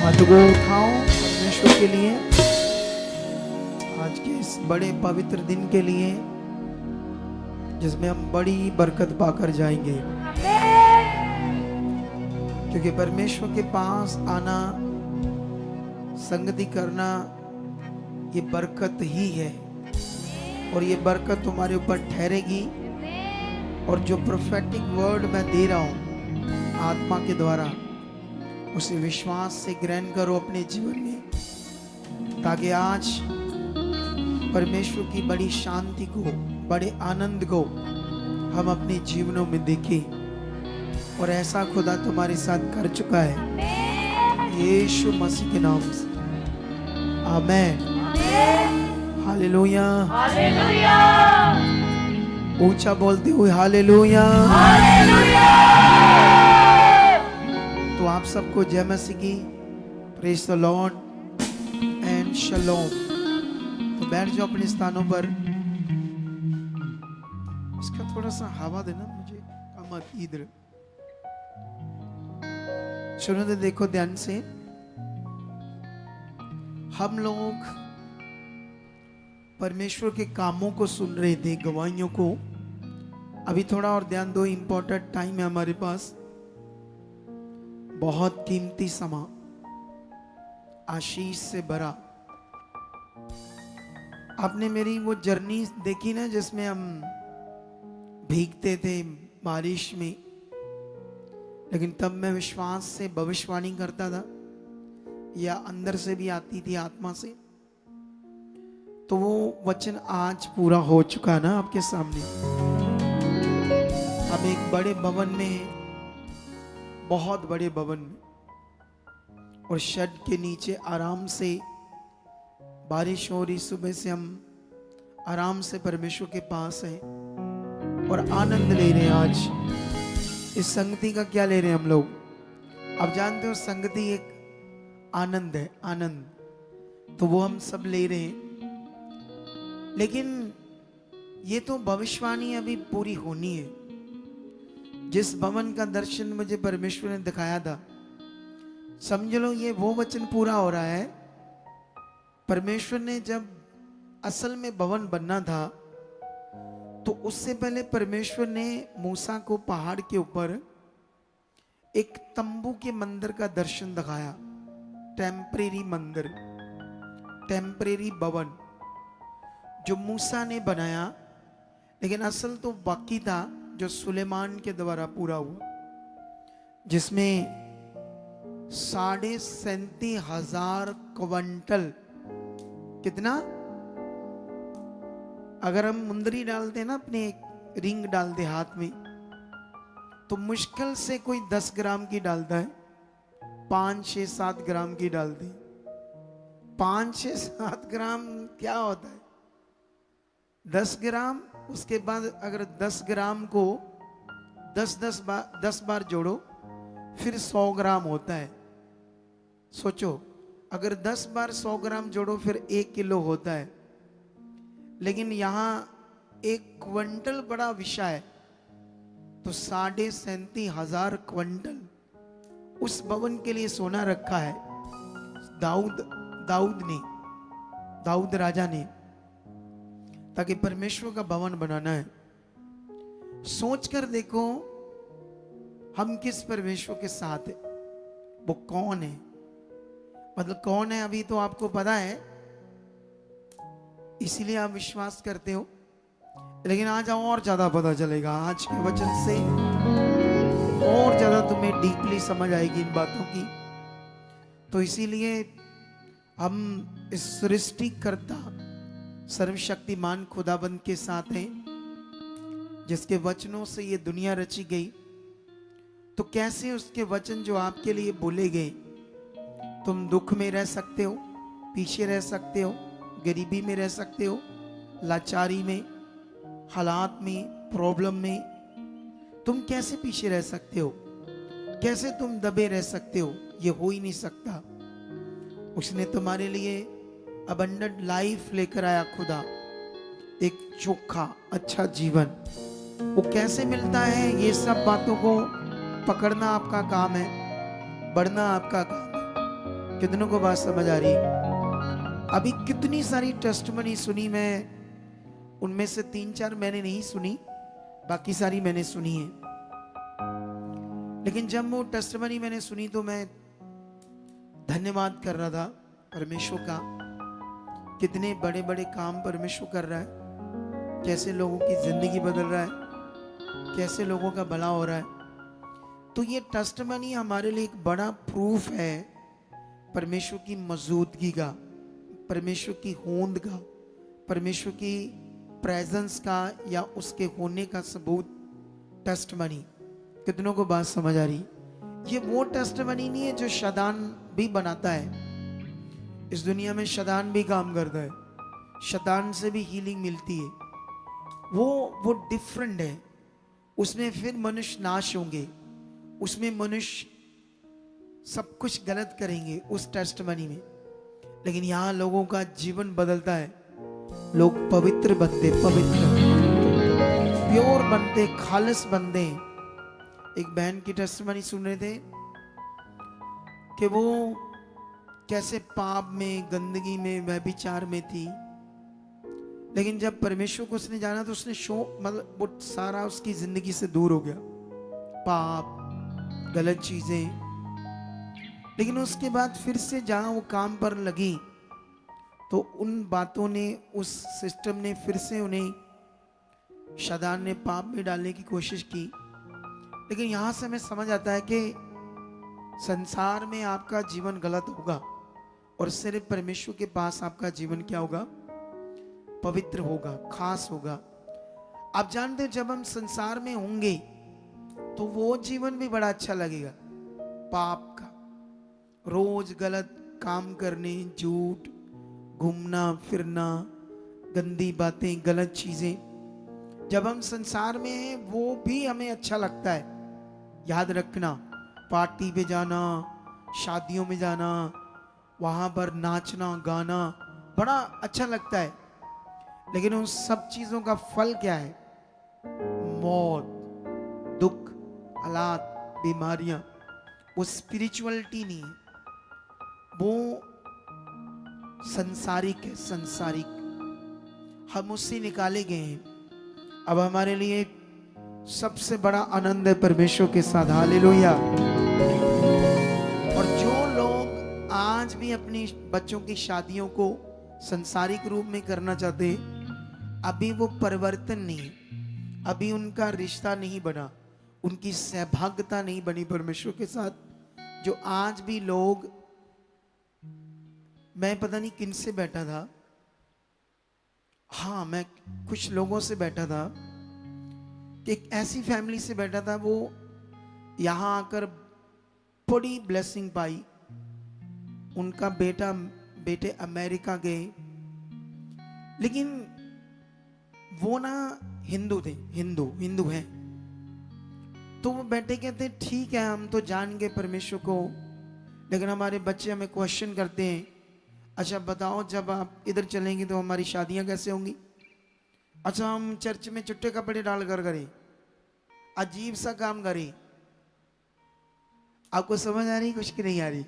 हाथ को उठाओ परमेश्वर के लिए, आज के इस बड़े पवित्र दिन के लिए जिसमें हम बड़ी बरकत पाकर जाएंगे। क्योंकि परमेश्वर के पास आना, संगति करना, ये बरकत ही है और ये बरकत तुम्हारे ऊपर ठहरेगी। और जो प्रोफेटिक वर्ड मैं दे रहा हूं आत्मा के द्वारा, उसे विश्वास से ग्रहण करो अपने जीवन में, ताकि आज परमेश्वर की बड़ी शांति को, बड़े आनंद को हम अपने जीवनों में देखें। और ऐसा खुदा तुम्हारे साथ कर चुका है यीशु मसीह के नाम से। आमेन, हालेलुया, हालेलुया, ऊंचा बोलते हुए हालेलुया। हालेलुया। तो आप सबको जय मसीह की, प्रेज द लॉर्ड एंड शलोम। तो बैठ जाओ अपने स्थानों पर। इसका थोड़ा सा हवा देना मुझे, कम इधर सुनो तो देखो ध्यान से। हम लोग परमेश्वर के कामों को सुन रहे थे, गवाहियों को। अभी थोड़ा और ध्यान दो, इंपॉर्टेंट टाइम है हमारे पास, बहुत कीमती समा, आशीष से भरा। आपने मेरी वो जर्नी देखी ना, जिसमें हम भीगते थे बारिश में, लेकिन तब मैं विश्वास से भविष्यवाणी करता था, या अंदर से भी आती थी आत्मा से। तो वो वचन आज पूरा हो चुका है ना आपके सामने। हम एक बड़े भवन में हैं, बहुत बड़े भवन में, और शेड के नीचे आराम से बारिश हो रही, सुबह से हम आराम से परमेश्वर के पास हैं और आनंद ले रहे हैं। आज इस संगति का क्या ले रहे हैं हम लोग? आप जानते हो संगति एक आनंद है, आनंद, तो वो हम सब ले रहे हैं। लेकिन ये तो भविष्यवाणी अभी पूरी होनी है। जिस भवन का दर्शन मुझे परमेश्वर ने दिखाया था, समझ लो ये वो वचन पूरा हो रहा है। परमेश्वर ने जब असल में भवन बनना था, तो उससे पहले परमेश्वर ने मूसा को पहाड़ के ऊपर एक तंबू के मंदिर का दर्शन दिखाया। टेम्परेरी मंदिर, टेम्परेरी भवन जो मूसा ने बनाया, लेकिन असल तो बाकी था, जो सुलेमान के द्वारा पूरा हुआ, जिसमें 37,500 क्विंटल, कितना? अगर हम मुंदरी डालते ना, अपने एक रिंग डालते हाथ में, तो मुश्किल से कोई 10 ग्राम की डालता है, 5, 6, 7 ग्राम की डालते। 5, 6, 7 ग्राम क्या होता है? 10 ग्राम। उसके बाद अगर 10 ग्राम को 10 बार जोड़ो, फिर 100 ग्राम होता है। सोचो, अगर 10 बार 100 ग्राम जोड़ो, फिर 1 किलो होता है। लेकिन यहां 1 क्विंटल बड़ा विषय है, तो 37,500 क्विंटल उस भवन के लिए सोना रखा है। दाऊद राजा ने, ताकि परमेश्वर का भवन बनाना है। सोच कर देखो, हम किस परमेश्वर के साथ है, वो कौन है, मतलब कौन है, अभी तो आपको पता है, इसीलिए आप विश्वास करते हो। लेकिन आज और ज्यादा पता चलेगा, आज के वचन से और ज्यादा तुम्हें डीपली समझ आएगी इन बातों की। तो इसीलिए हम इस सृष्टिकर्ता सर्वशक्तिमान खुदाबंद के साथ हैं, जिसके वचनों से ये दुनिया रची गई। तो कैसे उसके वचन जो आपके लिए बोले गए, तुम दुख में रह सकते हो, पीछे रह सकते हो, गरीबी में रह सकते हो, लाचारी में, हालात में, प्रॉब्लम में, तुम कैसे पीछे रह सकते हो? कैसे तुम दबे रह सकते हो? ये हो ही नहीं सकता। उसने तुम्हारे लिए अबंडेंट लाइफ लेकर आया खुदा, एक चोखा अच्छा जीवन। वो कैसे मिलता है, ये सब बातों को पकड़ना आपका काम है, बढ़ना आपका काम है। कितनों को बात समझ आ रही? अभी कितनी सारी टेस्टमनी सुनी मैं, उनमें से 3-4 मैंने नहीं सुनी, बाकी सारी मैंने सुनी है। लेकिन जब वो टेस्टमनी मैंने सुनी तो मैं धन्यवाद कर रहा था परमेश्वर का। कितने बड़े बड़े काम परमेश्वर कर रहा है, कैसे लोगों की जिंदगी बदल रहा है, कैसे लोगों का भला हो रहा है। तो ये टेस्टमनी हमारे लिए एक बड़ा प्रूफ है परमेश्वर की मौजूदगी का, परमेश्वर की होंद का, परमेश्वर की प्रेजेंस का, या उसके होने का सबूत टेस्टमनी। कितनों को बात समझ आ रही? ये वो टेस्टमनी नहीं है जो शैतान भी बनाता है। इस दुनिया में शैतान भी काम करता है, शैतान से भी हीलिंग मिलती है। वो डिफरेंट है। उसमें फिर मनुष्य नाश होंगे, उसमें मनुष्य सब कुछ गलत करेंगे उस टेस्टमनी में। लेकिन यहाँ लोगों का जीवन बदलता है, लोग पवित्र बनते, पवित्र प्योर बनते, खालिस बनते। एक बहन की टेस्टमनी सुन रहे थे कि वो कैसे पाप में, गंदगी में, व्यभिचार में थी, लेकिन जब परमेश्वर को उसने जाना तो उसने मतलब वो सारा उसकी जिंदगी से दूर हो गया, पाप, गलत चीजें। लेकिन उसके बाद फिर से जहां वो काम पर लगी तो उन बातों ने, उस सिस्टम ने फिर से उन्हें, शैतान ने पाप में डालने की कोशिश की। लेकिन यहां से हमें समझ आता है कि संसार में आपका जीवन गलत होगा और सिर्फ परमेश्वर के पास आपका जीवन क्या होगा? पवित्र होगा, खास होगा। आप जानते हो जब हम संसार में होंगे तो वो जीवन भी बड़ा अच्छा लगेगा। पाप का, रोज गलत काम करने, झूठ, घूमना फिरना, गंदी बातें, गलत चीजें, जब हम संसार में हैं वो भी हमें अच्छा लगता है। याद रखना, पार्टी पे जाना, शादियों में जाना, वहां पर नाचना गाना बड़ा अच्छा लगता है। लेकिन उन सब चीजों का फल क्या है? मौत, दुख, हालात, बीमारियां। वो स्पिरिचुअलिटी नहीं है, वो संसारिक है, संसारिक। हम उससे निकाले गए हैं। अब हमारे लिए सबसे बड़ा आनंद है परमेश्वर के साथ। हालेलुया। और जो लोग आज भी अपनी बच्चों की शादियों को संसारिक रूप में करना चाहते हैं, अभी वो परिवर्तन नहीं, अभी उनका रिश्ता नहीं बना, उनकी सहभागिता नहीं बनी परमेश्वर के साथ। जो आज भी लोग, मैं पता नहीं किन से बैठा था, हाँ मैं कुछ लोगों से बैठा था, एक ऐसी फैमिली से बैठा था, वो यहां आकर बड़ी ब्लेसिंग पाई। उनका बेटे अमेरिका गए, लेकिन वो ना हिंदू थे, हिंदू हैं। तो वो बैठे कहते ठीक है हम तो जान गए परमेश्वर को, लेकिन हमारे बच्चे हमें क्वेश्चन करते हैं, अच्छा बताओ जब आप इधर चलेंगे तो हमारी शादियां कैसे होंगी? अच्छा हम चर्च में चुट्टे कपड़े डालकर करें, अजीब सा काम करें। आपको समझ आ रही कुछ की नहीं आ रही?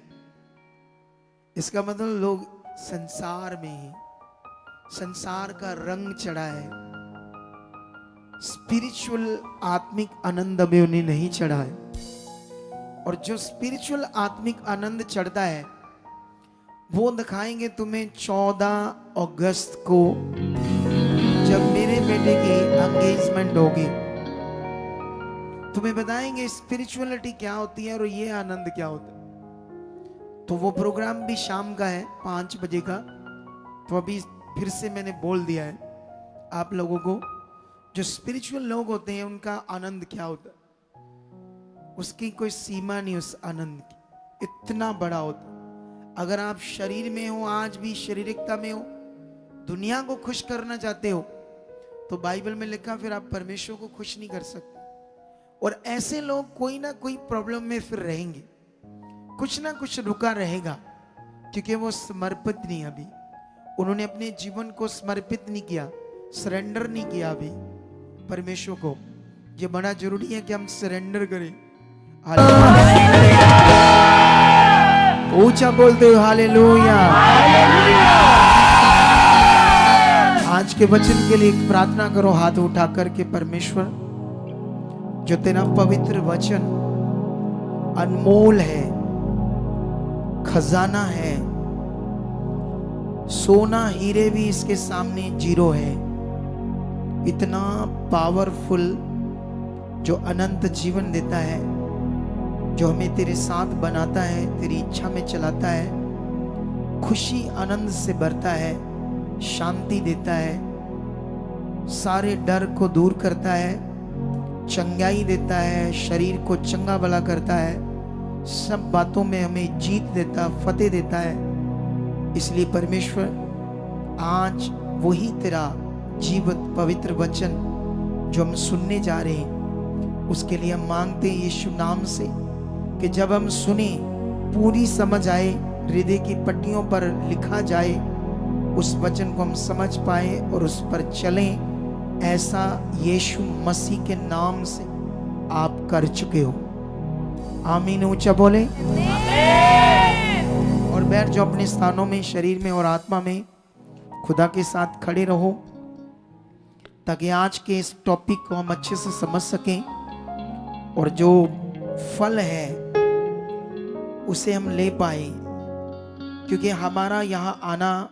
इसका मतलब लोग संसार में हैं, संसार का रंग चढ़ा है, स्पिरिचुअल आत्मिक आनंद अभी उन्हें नहीं चढ़ा है। और जो स्पिरिचुअल आत्मिक आनंद चढ़ता है वो दिखाएंगे तुम्हें 14 अगस्त को, जब मेरे बेटे की एंगेजमेंट होगी। तुम्हें बताएंगे स्पिरिचुअलिटी क्या होती है और ये आनंद क्या होता है। तो वो प्रोग्राम भी शाम का है 5 बजे का। तो अभी फिर से मैंने बोल दिया है आप लोगों को, जो स्पिरिचुअल लोग होते हैं उनका आनंद क्या होता है, उसकी कोई सीमा नहीं उस आनंद की, इतना बड़ा होता है। अगर आप शरीर में हो, आज भी शारीरिकता में हो, दुनिया को खुश करना चाहते हो, तो बाइबल में लिखा फिर आप परमेश्वर को खुश नहीं कर सकते। और ऐसे लोग कोई ना कोई प्रॉब्लम में फिर रहेंगे, कुछ ना कुछ रुका रहेगा, क्योंकि वो समर्पित नहीं, अभी उन्होंने अपने जीवन को समर्पित नहीं किया, सरेंडर नहीं किया अभी परमेश्वर को। ये बड़ा जरूरी है कि हम सरेंडर करें। ऊंचा बोलते हो हालेलुया। आज के वचन के लिए एक प्रार्थना करो हाथ उठा करके। परमेश्वर, जो तेरा पवित्र वचन अनमोल है, खजाना है, सोना हीरे भी इसके सामने जीरो है, इतना पावरफुल, जो अनंत जीवन देता है, जो हमें तेरे साथ बनाता है, तेरी इच्छा में चलाता है, खुशी आनंद से भरता है, शांति देता है, सारे डर को दूर करता है, चंगाई देता है, शरीर को चंगा भला करता है, सब बातों में हमें जीत देता, फतेह देता है। इसलिए परमेश्वर, आज वही तेरा जीवित पवित्र वचन जो हम सुनने जा रहे हैं, उसके लिए हम मांगते हैं यीशु नाम से कि जब हम सुने पूरी समझ आए, हृदय की पट्टियों पर लिखा जाए, उस वचन को हम समझ पाए और उस पर चलें। ऐसा यीशु मसीह के नाम से आप कर चुके हो। आमीन। ऊंचा बोले। और बैठ जाओ अपने स्थानों में, शरीर में और आत्मा में खुदा के साथ खड़े रहो, ताकि आज के इस टॉपिक को हम अच्छे से समझ सकें और जो फल है उसे हम ले पाए। क्योंकि हमारा यहाँ आना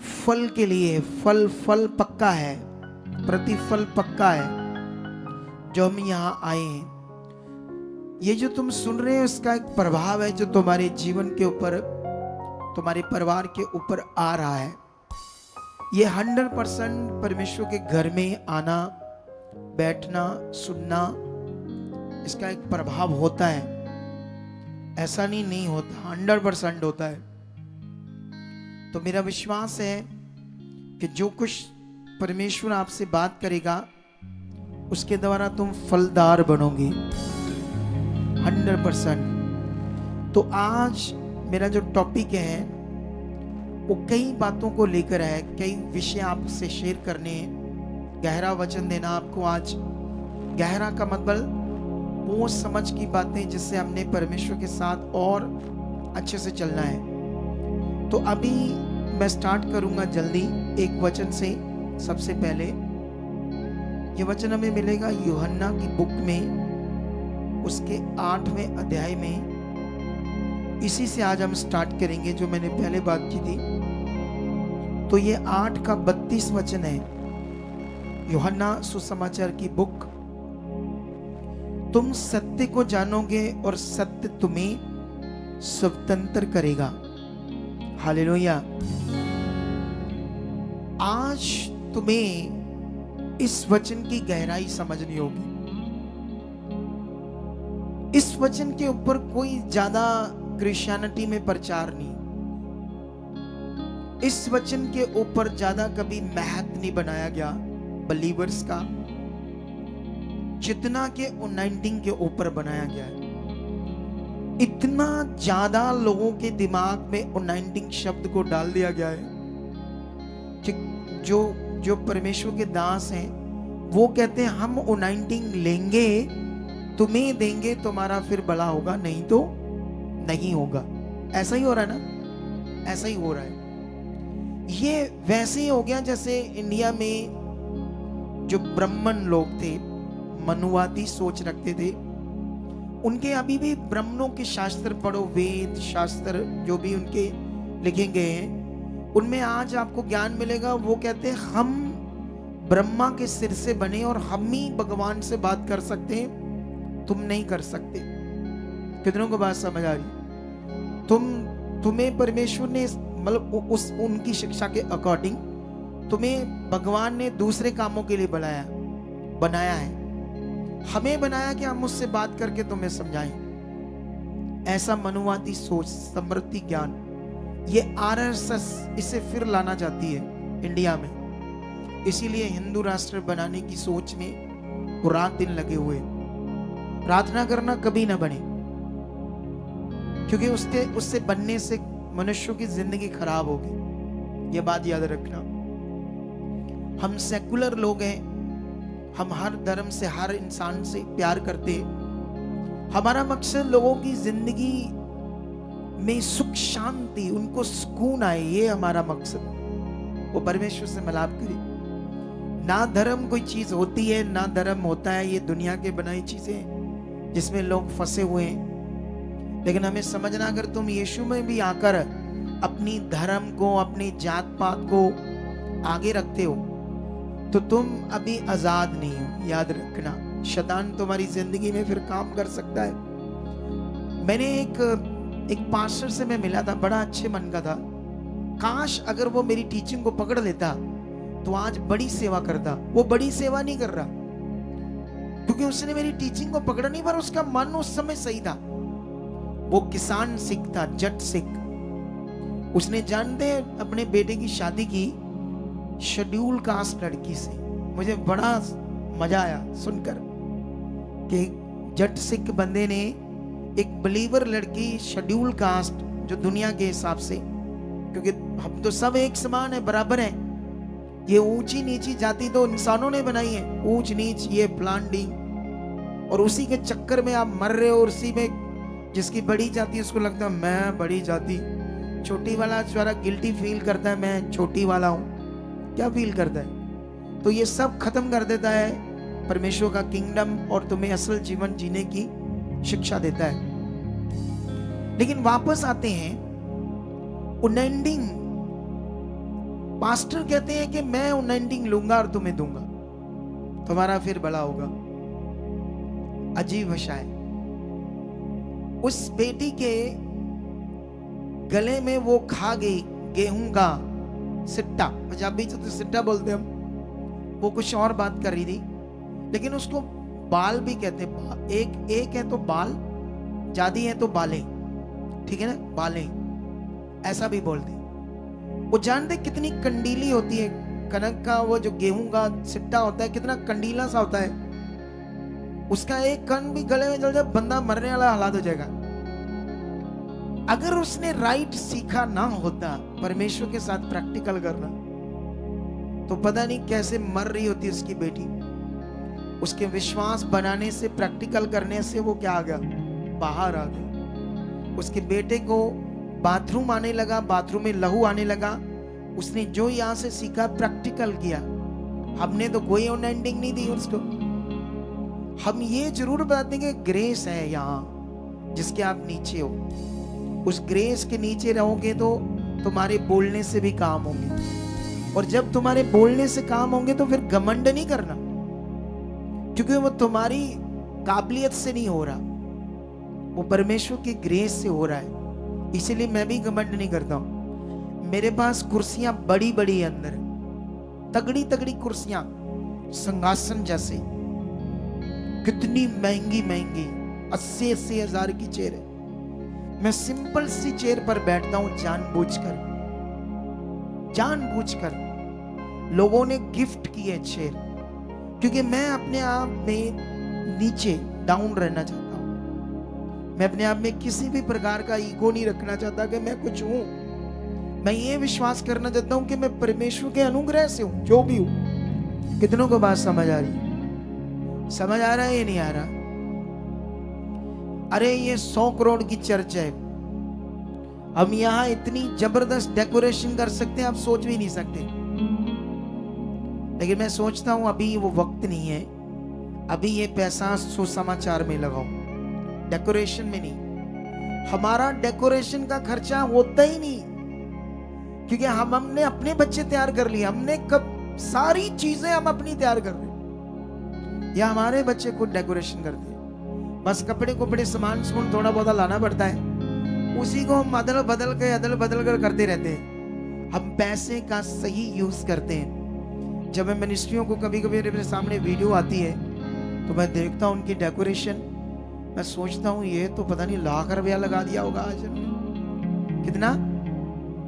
फल के लिए, फल पक्का है, प्रतिफल पक्का है जो हम यहाँ आए हैं। ये जो तुम सुन रहे हो, इसका एक प्रभाव है जो तुम्हारे जीवन के ऊपर, तुम्हारे परिवार के ऊपर आ रहा है। ये 100% परमेश्वर के घर में आना, बैठना, सुनना, इसका एक प्रभाव होता है। ऐसा नहीं होता, 100% होता है। तो मेरा विश्वास है कि जो कुछ परमेश्वर आपसे बात करेगा, उसके द्वारा तुम फलदार बनोगे 100%। तो आज मेरा जो टॉपिक है वो कई बातों को लेकर है, कई विषय आपसे शेयर करने हैं, गहरा वचन देना आपको। आज गहरा का मतलब वो समझ की बातें जिससे हमने परमेश्वर के साथ और अच्छे से चलना है। तो अभी मैं स्टार्ट करूंगा जल्दी एक वचन से। सबसे पहले ये वचन हमें मिलेगा यूहन्ना की बुक में, उसके 8वें अध्याय में। इसी से आज हम स्टार्ट करेंगे जो मैंने पहले बात की थी। तो ये 8 का 32 वचन है, यूहन्ना सुसमाचार की बुक। तुम सत्य को जानोगे और सत्य तुम्हें स्वतंत्र करेगा। हालेलुया। आज तुम्हें इस वचन की गहराई समझनी होगी। इस वचन के ऊपर कोई ज्यादा क्रिश्चियनिटी में प्रचार नहीं, इस वचन के ऊपर ज्यादा कभी महत्व नहीं बनाया गया बलीवर्स का, जितना के अनॉइंटिंग के ऊपर बनाया गया है। इतना ज्यादा लोगों के दिमाग में अनॉइंटिंग शब्द को डाल दिया गया है कि जो परमेश्वर के दास हैं वो कहते हैं हम अनॉइंटिंग लेंगे, तुम्हें देंगे, तुम्हारा फिर भला होगा, नहीं तो नहीं होगा। ऐसा ही हो रहा है ना, ऐसा ही हो रहा है। ये वैसे ही हो गया जैसे इंडिया में जो ब्राह्मण लोग थे, मनुवादी सोच रखते थे, उनके अभी भी ब्राह्मणों के शास्त्र पढ़ो, वेद शास्त्र जो भी उनके लिखे गए हैं, उनमें आज आपको ज्ञान मिलेगा। वो कहते हैं हम ब्रह्मा के सिर से बने और हम ही भगवान से बात कर सकते हैं, तुम नहीं कर सकते। कितनों को बात समझ आ रही? तुम्हें परमेश्वर ने मतलब उस उनकी शिक्षा के अकॉर्डिंग तुम्हें भगवान ने दूसरे कामों के लिए बनाया है। हमें बनाया कि हम उससे बात करके तुम्हें समझाएं। ऐसा मनुवादी सोच, समृद्धि ज्ञान, ये आरएसएस इसे फिर लाना चाहती है इंडिया में। इसीलिए हिंदू राष्ट्र बनाने की सोच में वो रात दिन लगे हुए। प्रार्थना करना कभी ना बने, क्योंकि उससे बनने से मनुष्यों की जिंदगी खराब होगी। ये बात याद रखना। हम सेकुलर लोग हैं, हम हर धर्म से, हर इंसान से प्यार करते हैं। हमारा मकसद लोगों की जिंदगी में सुख शांति, उनको सुकून आए, ये हमारा मकसद। वो परमेश्वर से मिलाप करे। ना धर्म कोई चीज होती है, ना धर्म होता है, ये दुनिया के बनाई चीजें जिसमें लोग फंसे हुए हैं। लेकिन हमें समझना, अगर तुम यीशु में भी आकर अपनी धर्म को, अपनी जात पात को आगे रखते हो, तो तुम अभी आजाद नहीं हो। याद रखना, शैतान तुम्हारी जिंदगी में फिर काम कर सकता है। मैंने एक पास्टर से मैं मिला था, बड़ा अच्छे मन का था। काश अगर वो मेरी टीचिंग को पकड़ लेता तो आज बड़ी सेवा करता। वो बड़ी सेवा नहीं कर रहा क्योंकि उसने मेरी टीचिंग को पकड़ा नहीं, पर उसका मन उस समय सही था। वो किसान सिख था, जट सिख। उसने जानते अपने बेटे की शादी की शेड्यूल कास्ट लड़की से। मुझे बड़ा मजा आया सुनकर कि जट सिख बंदे ने एक बिलीवर लड़की, शेड्यूल कास्ट, जो दुनिया के हिसाब से, क्योंकि हम तो सब एक समान है, बराबर है। ये ऊंची नीची जाति तो इंसानों ने बनाई है, ऊंच नीच, ये प्लांटिंग, और उसी के चक्कर में आप मर रहे हो। और उसी में जिसकी बड़ी जाति उसको लगता है मैं बड़ी जाति, छोटी वाला सारा गिल्टी फील करता है मैं छोटी वाला हूं। क्या फील करता है? तो ये सब खत्म कर देता है परमेश्वर का किंगडम, और तुम्हें असल जीवन जीने की शिक्षा देता है। लेकिन वापस आते हैं उनेंडिंग। पास्टर कहते हैं कि मैं उनेंडिंग लूंगा और तुम्हें दूंगा, तुम्हारा फिर बड़ा होगा। अजीब भाषा है। उस बेटी के गले में वो खा गई गेहूं का सिट्टा, पंजाबी तो सिट्टा बोलते हम, वो कुछ और बात कर रही थी, लेकिन उसको बाल भी कहते। एक है तो बाल, जादी है तो बालें, ठीक है ना, बालें ऐसा भी बोलते। वो जानते कितनी कंडीली होती है कनक का, वो जो गेहूं का सिट्टा होता है कितना कंडीला सा होता है। उसका एक कण भी गले में जल जाए, बंदा मरने वाला हालात हो जाएगा। अगर उसने राइट सीखा ना होता परमेश्वर के साथ प्रैक्टिकल करना, तो पता नहीं कैसे मर रही होती उसकी बेटी। उसके विश्वास बनाने से, प्रैक्टिकल करने से वो क्या आ गया, बाहर आ गया। उसके बेटे को बाथरूम आने लगा, बाथरूम में लहू आने लगा। उसने जो यहां से सीखा प्रैक्टिकल किया। हमने तो कोई एंडिंग नहीं दी उसको। हम ये जरूर बताते हैं कि ग्रेस है यहां जिसके आप नीचे हो। उस ग्रेस के नीचे रहोगे तो तुम्हारे बोलने से भी काम होंगे, और जब तुम्हारे बोलने से काम होंगे तो फिर घमंड नहीं करना, क्योंकि वो तुम्हारी काबिलियत से नहीं हो रहा, वो परमेश्वर की ग्रेस से हो रहा है। इसीलिए मैं भी घमंड नहीं करता हूं। मेरे पास कुर्सियां बड़ी बड़ी है अंदर, तगड़ी तगड़ी कुर्सियां, संगासन जैसे, कितनी महंगी महंगी 80-80 हजार की चेयर है। मैं सिंपल सी चेयर पर बैठता हूं जानबूझकर। लोगों ने गिफ्ट की है चेयर, क्योंकि मैं अपने आप में नीचे डाउन रहना चाहता हूं। मैं अपने आप में किसी भी प्रकार का ईगो नहीं रखना चाहता कि मैं कुछ हूं। मैं ये विश्वास करना चाहता हूं कि मैं परमेश्वर के अनुग्रह से हूं, जो भी हूं। कितनों को बात समझ आ रही है? समझ आ रहा है ये नहीं आ रहा? अरे ये 100 करोड़ की चर्च है, हम यहां इतनी जबरदस्त डेकोरेशन कर सकते हैं, आप सोच भी नहीं सकते। लेकिन मैं सोचता हूं अभी वो वक्त नहीं है। अभी ये पैसा सुसमाचार में लगाओ, डेकोरेशन में नहीं। हमारा डेकोरेशन का खर्चा होता ही नहीं, क्योंकि हमने अपने बच्चे तैयार कर लिए। हमने कब सारी चीजें हम अपनी तैयार कर रहे हैं, या हमारे बच्चे खुद डेकोरेशन करते हैं। बस कपड़े सामान थोड़ा बहुत लाना पड़ता है, उसी को हम अदल बदल कर करते रहते हैं। हम पैसे का सही यूज करते हैं। जब मैं मिनिस्ट्रियों को कभी मेरे सामने वीडियो आती है तो मैं देखता हूं उनकी डेकोरेशन, मैं सोचता हूं ये तो पता नहीं लाख रुपया लगा दिया होगा आज कितना।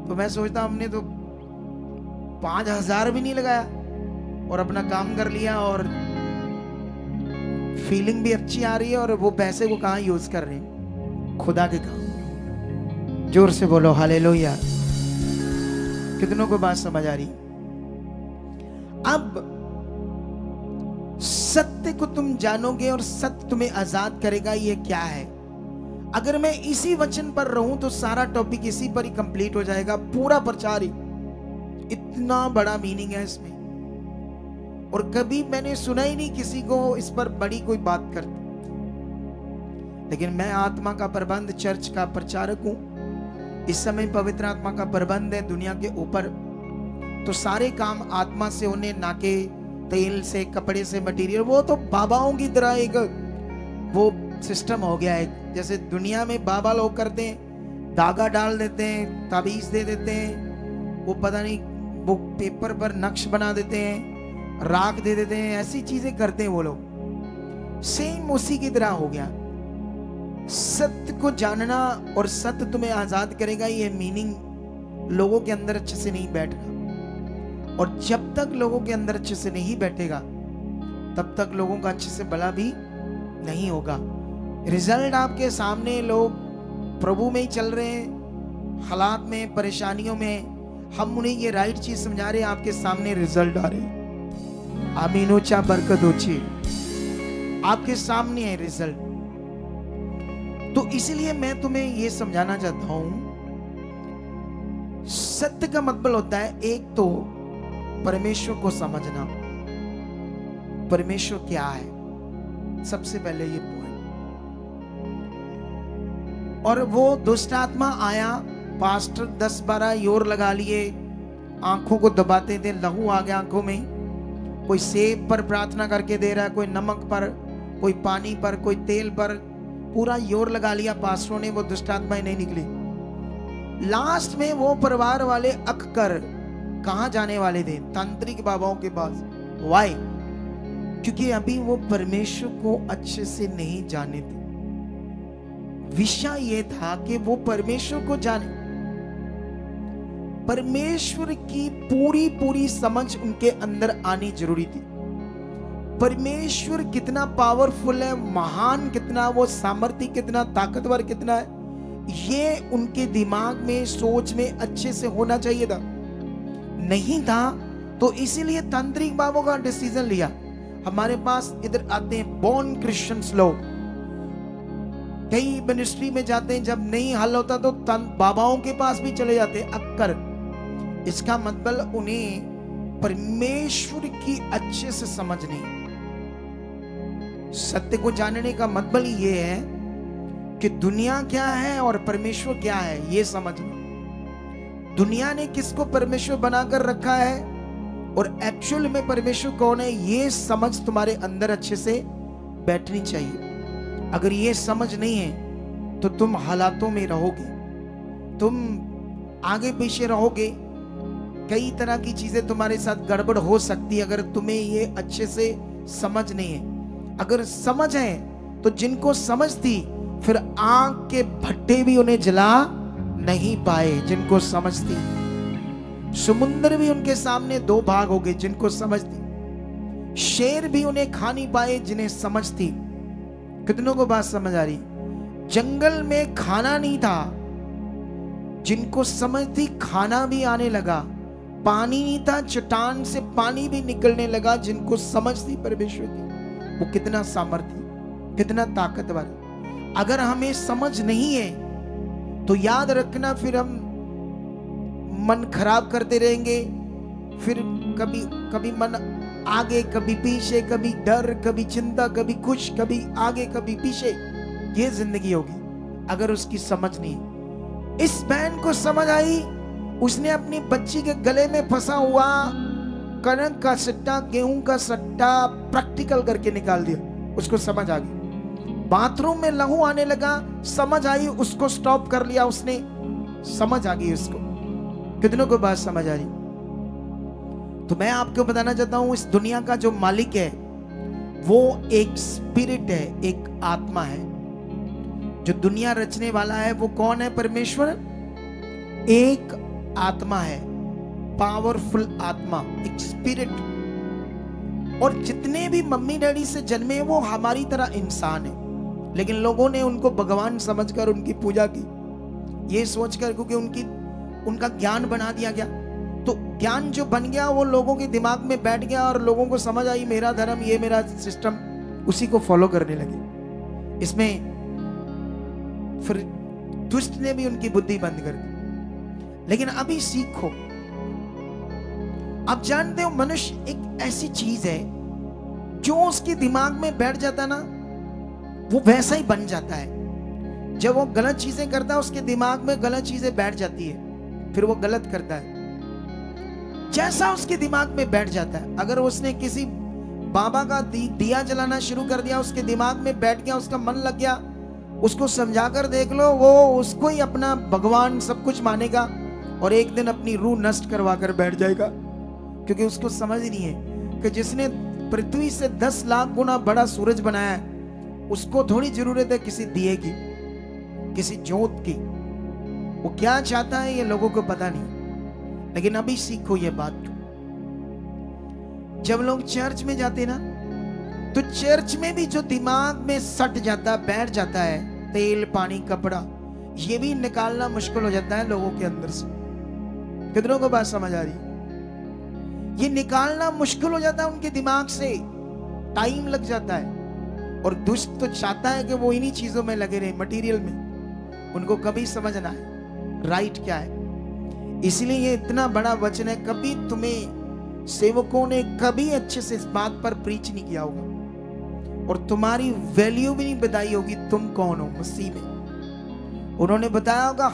तो मैं सोचता हमने तो 5,000 भी नहीं लगाया और अपना काम कर लिया, और फीलिंग भी अच्छी आ रही है, और वो पैसे को कहां यूज कर रहे हैं, खुदा के काम। जोर से बोलो हालेलुया। कितनों को बात समझ आ रही? अब सत्य को तुम जानोगे और सत्य तुम्हें आजाद करेगा। ये क्या है? अगर मैं इसी वचन पर रहूं तो सारा टॉपिक इसी पर ही कंप्लीट हो जाएगा, पूरा प्रचार ही। इतना बड़ा मीनिंग है इसमें, और कभी मैंने सुना ही नहीं किसी को इस पर बड़ी कोई बात करते। लेकिन मैं आत्मा का प्रबंध, चर्च का प्रचारक हूं। इस समय पवित्र आत्मा का प्रबंध है दुनिया के ऊपर, तो सारे काम आत्मा से होने, ना के तेल से, कपड़े से, मटेरियल। वो तो बाबाओं की तरह एक वो सिस्टम हो गया है। जैसे दुनिया में बाबा लोग करते हैं, धागा डाल देते हैं, ताबीज दे देते हैं, वो पता नहीं वो पेपर पर नक्श बना देते हैं, राख दे देते हैं, ऐसी चीजें करते हैं वो लोग। सेम उसी की तरह हो गया। सत्य को जानना और सत्य तुम्हें आजाद करेगा, ये मीनिंग लोगों के अंदर अच्छे से नहीं बैठ रहा। और जब तक लोगों के अंदर अच्छे से नहीं बैठेगा तब तक लोगों का अच्छे से भला भी नहीं होगा। रिजल्ट आपके सामने, लोग प्रभु में ही चल रहे हैं, हालात में, परेशानियों में हम उन्हें ये राइट चीज समझा रहे हैं, आपके सामने रिजल्ट आ रहे हैं। आमीन, ऊंचा बरकत ऊंची, आपके सामने है रिजल्ट। तो इसलिए मैं तुम्हें ये समझाना चाहता हूं, सत्य का मतलब होता है एक तो परमेश्वर को समझना। परमेश्वर क्या है, सबसे पहले ये पॉइंट। और वो दुष्ट आत्मा आया, पास्टर 10-12 योर लगा लिए, आंखों को दबाते थे, लहू आ गया आंखों में। कोई सेब पर प्रार्थना करके दे रहा है, कोई नमक पर, कोई पानी पर, कोई तेल पर, पूरा योर लगा लिया पास्टरों ने, वो दुष्ट आत्माएं नहीं निकली। लास्ट में वो परिवार वाले अक कर कहां जाने वाले थे? तांत्रिक बाबाओं के पास। वाई? क्योंकि अभी वो परमेश्वर को अच्छे से नहीं जाने थे। विषय ये था कि वो परमेश्वर को जाने, परमेश्वर की पूरी पूरी समझ उनके अंदर आनी जरूरी थी। परमेश्वर कितना पावरफुल है, महान कितना, वो सामर्थ्य कितना, ताकतवर कितना है, ये उनके दिमाग में, सोच में अच्छे से होना चाहिए था। नहीं था, तो इसीलिए तांत्रिक बाबों का डिसीजन लिया। हमारे पास इधर आते हैं बॉर्न क्रिश्चियंस लोग, कई मिनिस्ट्री में जाते हैं, जब नहीं हल होता तो बाबाओं के पास भी चले जाते हैं अक्कर। इसका मतलब उन्हें परमेश्वर की अच्छे से समझ नहीं। सत्य को जानने का मतलब ये है कि दुनिया क्या है और परमेश्वर क्या है, ये समझना। दुनिया ने किसको परमेश्वर बनाकर रखा है और एक्चुअल में परमेश्वर कौन है, ये समझ तुम्हारे अंदर अच्छे से बैठनी चाहिए। अगर ये समझ नहीं है तो तुम हालातों में रहोगे, तुम आगे पीछे रहोगे, कई तरह की चीजें तुम्हारे साथ गड़बड़ हो सकती है अगर तुम्हें ये अच्छे से समझ नहीं है। अगर समझ है तो जिनको समझ थी, फिर आग के भट्टे भी उन्हें जला नहीं पाए जिनको समझ थी। समुद्र भी उनके सामने दो भाग हो गए जिनको समझ थी। शेर भी उन्हें खा नहीं पाए जिन्हें समझ थी। कितनों को बात समझ आ रही? जंगल में खाना नहीं था, जिनको समझ थी खाना भी आने लगा। पानी नहीं था, चट्टान से पानी भी निकलने लगा जिनको समझ थी परमेश्वर की। वो कितना सामर्थ्य, कितना ताकतवर। अगर हमें समझ नहीं है तो याद रखना, फिर हम मन खराब करते रहेंगे। फिर कभी कभी मन आगे, कभी पीछे, कभी डर, कभी चिंता, कभी खुश, कभी आगे, कभी पीछे। ये जिंदगी होगी अगर उसकी समझ नहीं। इस बहन को समझ आई, उसने अपनी बच्ची के गले में फंसा हुआ कणक का सट्टा, गेहूं का सट्टा प्रैक्टिकल करके निकाल दिया। उसको समझ आ गई। बाथरूम में लहू आने लगा, समझ आई, उसको स्टॉप कर लिया उसने, समझ आ गई उसको। कितनों को बात समझ आ रही? तो मैं आपको बताना चाहता हूं, इस दुनिया का जो मालिक है वो एक स्पिरिट है, एक आत्मा है। जो दुनिया रचने वाला है वो कौन है? परमेश्वर एक आत्मा है, पावरफुल आत्मा, एक स्पिरिट। और जितने भी मम्मी डैडी से जन्मे वो हमारी तरह इंसान है, लेकिन लोगों ने उनको भगवान समझकर उनकी पूजा की, ये सोचकर, क्योंकि उनका ज्ञान बना दिया गया। तो ज्ञान जो बन गया वो लोगों के दिमाग में बैठ गया और लोगों को समझ आई मेरा धर्म, ये मेरा सिस्टम, उसी को फॉलो करने लगे। इसमें फिर दुष्ट ने भी उनकी बुद्धि बंद कर दी। लेकिन अभी सीखो, आप जानते हो मनुष्य एक ऐसी चीज है जो उसके दिमाग में बैठ जाता ना, वो वैसा ही बन जाता है। जब वो गलत चीजें करता है, उसके दिमाग में गलत चीजें बैठ जाती है, फिर वो गलत करता है। जैसा उसके दिमाग में बैठ जाता है, अगर उसने किसी बाबा का दिया जलाना शुरू कर दिया, उसके दिमाग में बैठ गया, उसका मन लग गया, उसको समझाकर देख लो, वो उसको ही अपना भगवान सब कुछ मानेगा और एक दिन अपनी रूह नष्ट करवा कर बैठ जाएगा। क्योंकि उसको समझ नहीं है कि जिसने पृथ्वी से 10 लाख गुना बड़ा सूरज बनाया है, उसको थोड़ी जरूरत है किसी दिए की, किसी जोत की। वो क्या चाहता है ये लोगों को पता नहीं। लेकिन अभी सीखो ये बात। जब लोग चर्च में जाते ना, तो चर्च में भी जो दिमाग में सट जाता, बैठ जाता है, तेल पानी कपड़ा, ये भी निकालना मुश्किल हो जाता है लोगों के अंदर से। कितनों को बात समझ आ रही? ये निकालना मुश्किल हो जाता है उनके दिमाग से, टाइम लग जाता है। और दुष्ट तो चाहता है कि वो इन्हीं चीजों में लगे रहे, मटेरियल में। उनको कभी समझ ना आए राइट क्या है। इसलिए ये इतना बड़ा वचन है, कभी तुम्हें सेवकों ने कभी अच्छे से इस बात पर प्रीच नहीं किया होगा और तुम्हारी वैल्यू भी नहीं बताई होगी तुम कौन हो मसीह में। उन्होंने बताया होगा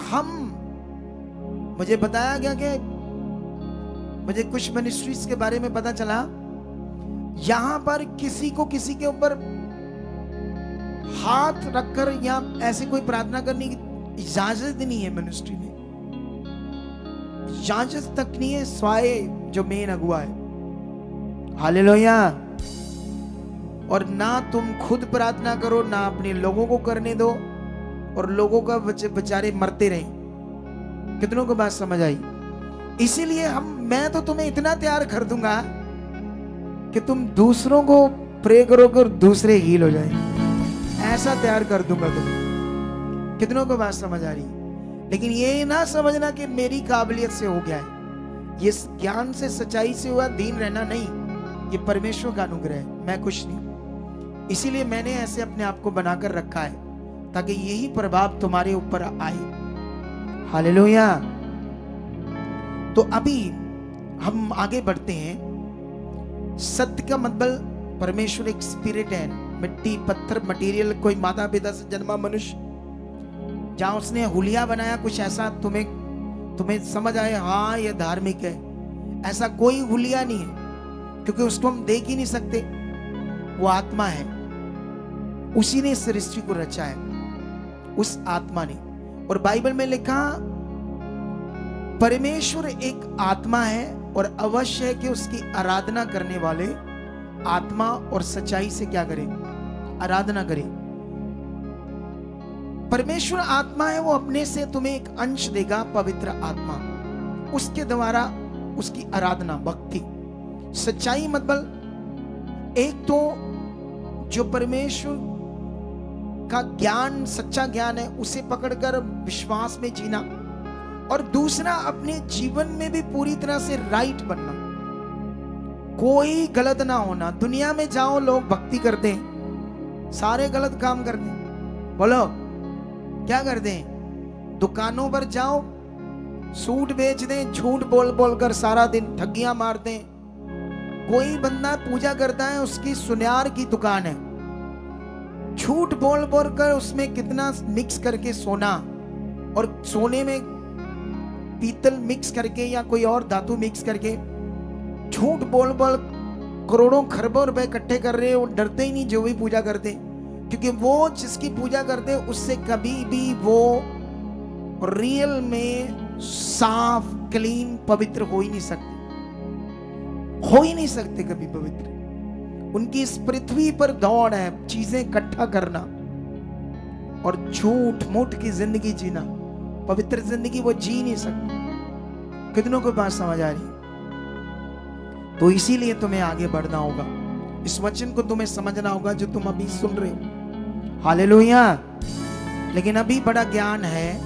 मुझे बताया गया कि मुझे कुछ मिनिस्ट्रीज के बारे में पता चला, यहां पर किसी को किसी के ऊपर हाथ रखकर या ऐसे कोई प्रार्थना करने की इजाजत नहीं है। मिनिस्ट्री में इजाजत तक नहीं है, स्वाए जो मेन अगुआ है। हालेलुया। और ना तुम खुद प्रार्थना करो, ना अपने लोगों को करने दो, और लोगों का बेचारे मरते रहे। कितनों को बात समझ आई? इसीलिए मैं तो तुम्हें इतना तैयार कर दूंगा कि तुम दूसरों को प्रे करोगे और दूसरे हील हो जाएंगे। ऐसा तैयार कर दूंगा तुम्हें। कितनों को बात समझ आ रही? लेकिन ये ना समझना कि मेरी काबिलियत से हो गया है, ये ज्ञान से सच्चाई से हुआ, दीन रहना नहीं, ये परमेश्वर का अनुग्रह है, मैं कुछ नहीं। इसीलिए मैंने ऐसे अपने आप को बनाकर रखा है ताकि यही प्रभाव तुम्हारे ऊपर आए। हालेलुया। तो अभी हम आगे बढ़ते हैं। सत्य का मतलब परमेश्वर एक स्पिरिट है, मिट्टी पत्थर मटेरियल, कोई माता पिता से जन्मा मनुष्य, जहां उसने हुलिया बनाया कुछ ऐसा तुम्हें समझ आए हाँ ये धार्मिक है, ऐसा कोई हुलिया नहीं है, क्योंकि उसको हम देख ही नहीं सकते। वो आत्मा है, उसी ने सृष्टि को रचा है, उस आत्मा ने। और बाइबल में लिखा परमेश्वर एक आत्मा है और अवश्य है कि उसकी आराधना करने वाले आत्मा और सच्चाई से क्या करें? आराधना करें। परमेश्वर आत्मा है, वो अपने से तुम्हें एक अंश देगा, पवित्र आत्मा, उसके द्वारा उसकी आराधना भक्ति। सच्चाई मतलब एक तो जो परमेश्वर का ज्ञान, सच्चा ज्ञान है, उसे पकड़कर विश्वास में जीना, और दूसरा अपने जीवन में भी पूरी तरह से राइट बनना, कोई गलत ना होना। दुनिया में जाओ, लोग भक्ति करते हैं, सारे गलत काम करते हैं। बोलो क्या करते हैं? दुकानों पर जाओ, सूट बेच दें, झूठ बोल बोल कर सारा दिन ठगियां मारते हैं। कोई बंदा पूजा करता है, उसकी सुनार की दुकान है, झूठ बोल बोल कर उसमें कितना मिक्स करके सोना, और सोने में पीतल मिक्स करके या कोई और धातु मिक्स करके झूठ बोल बोल करोड़ों खरबों रुपए इकट्ठे कर रहे हैं। वो डरते ही नहीं जो भी पूजा करते, क्योंकि वो जिसकी पूजा करते उससे कभी भी वो रियल में साफ क्लीन पवित्र हो ही नहीं सकते, हो ही नहीं सकते कभी पवित्र। उनकी इस पृथ्वी पर दौड़ है चीजें इकट्ठा करना और झूठ मूठ की जिंदगी जीना, पवित्र जिंदगी वो जी नहीं सकते। कितनों को बात समझ आ रही? तो इसीलिए तुम्हें आगे बढ़ना होगा, इस वचन को तुम्हें समझना होगा जो तुम अभी सुन रहे हो। हालेलुया। लेकिन अभी बड़ा ज्ञान है,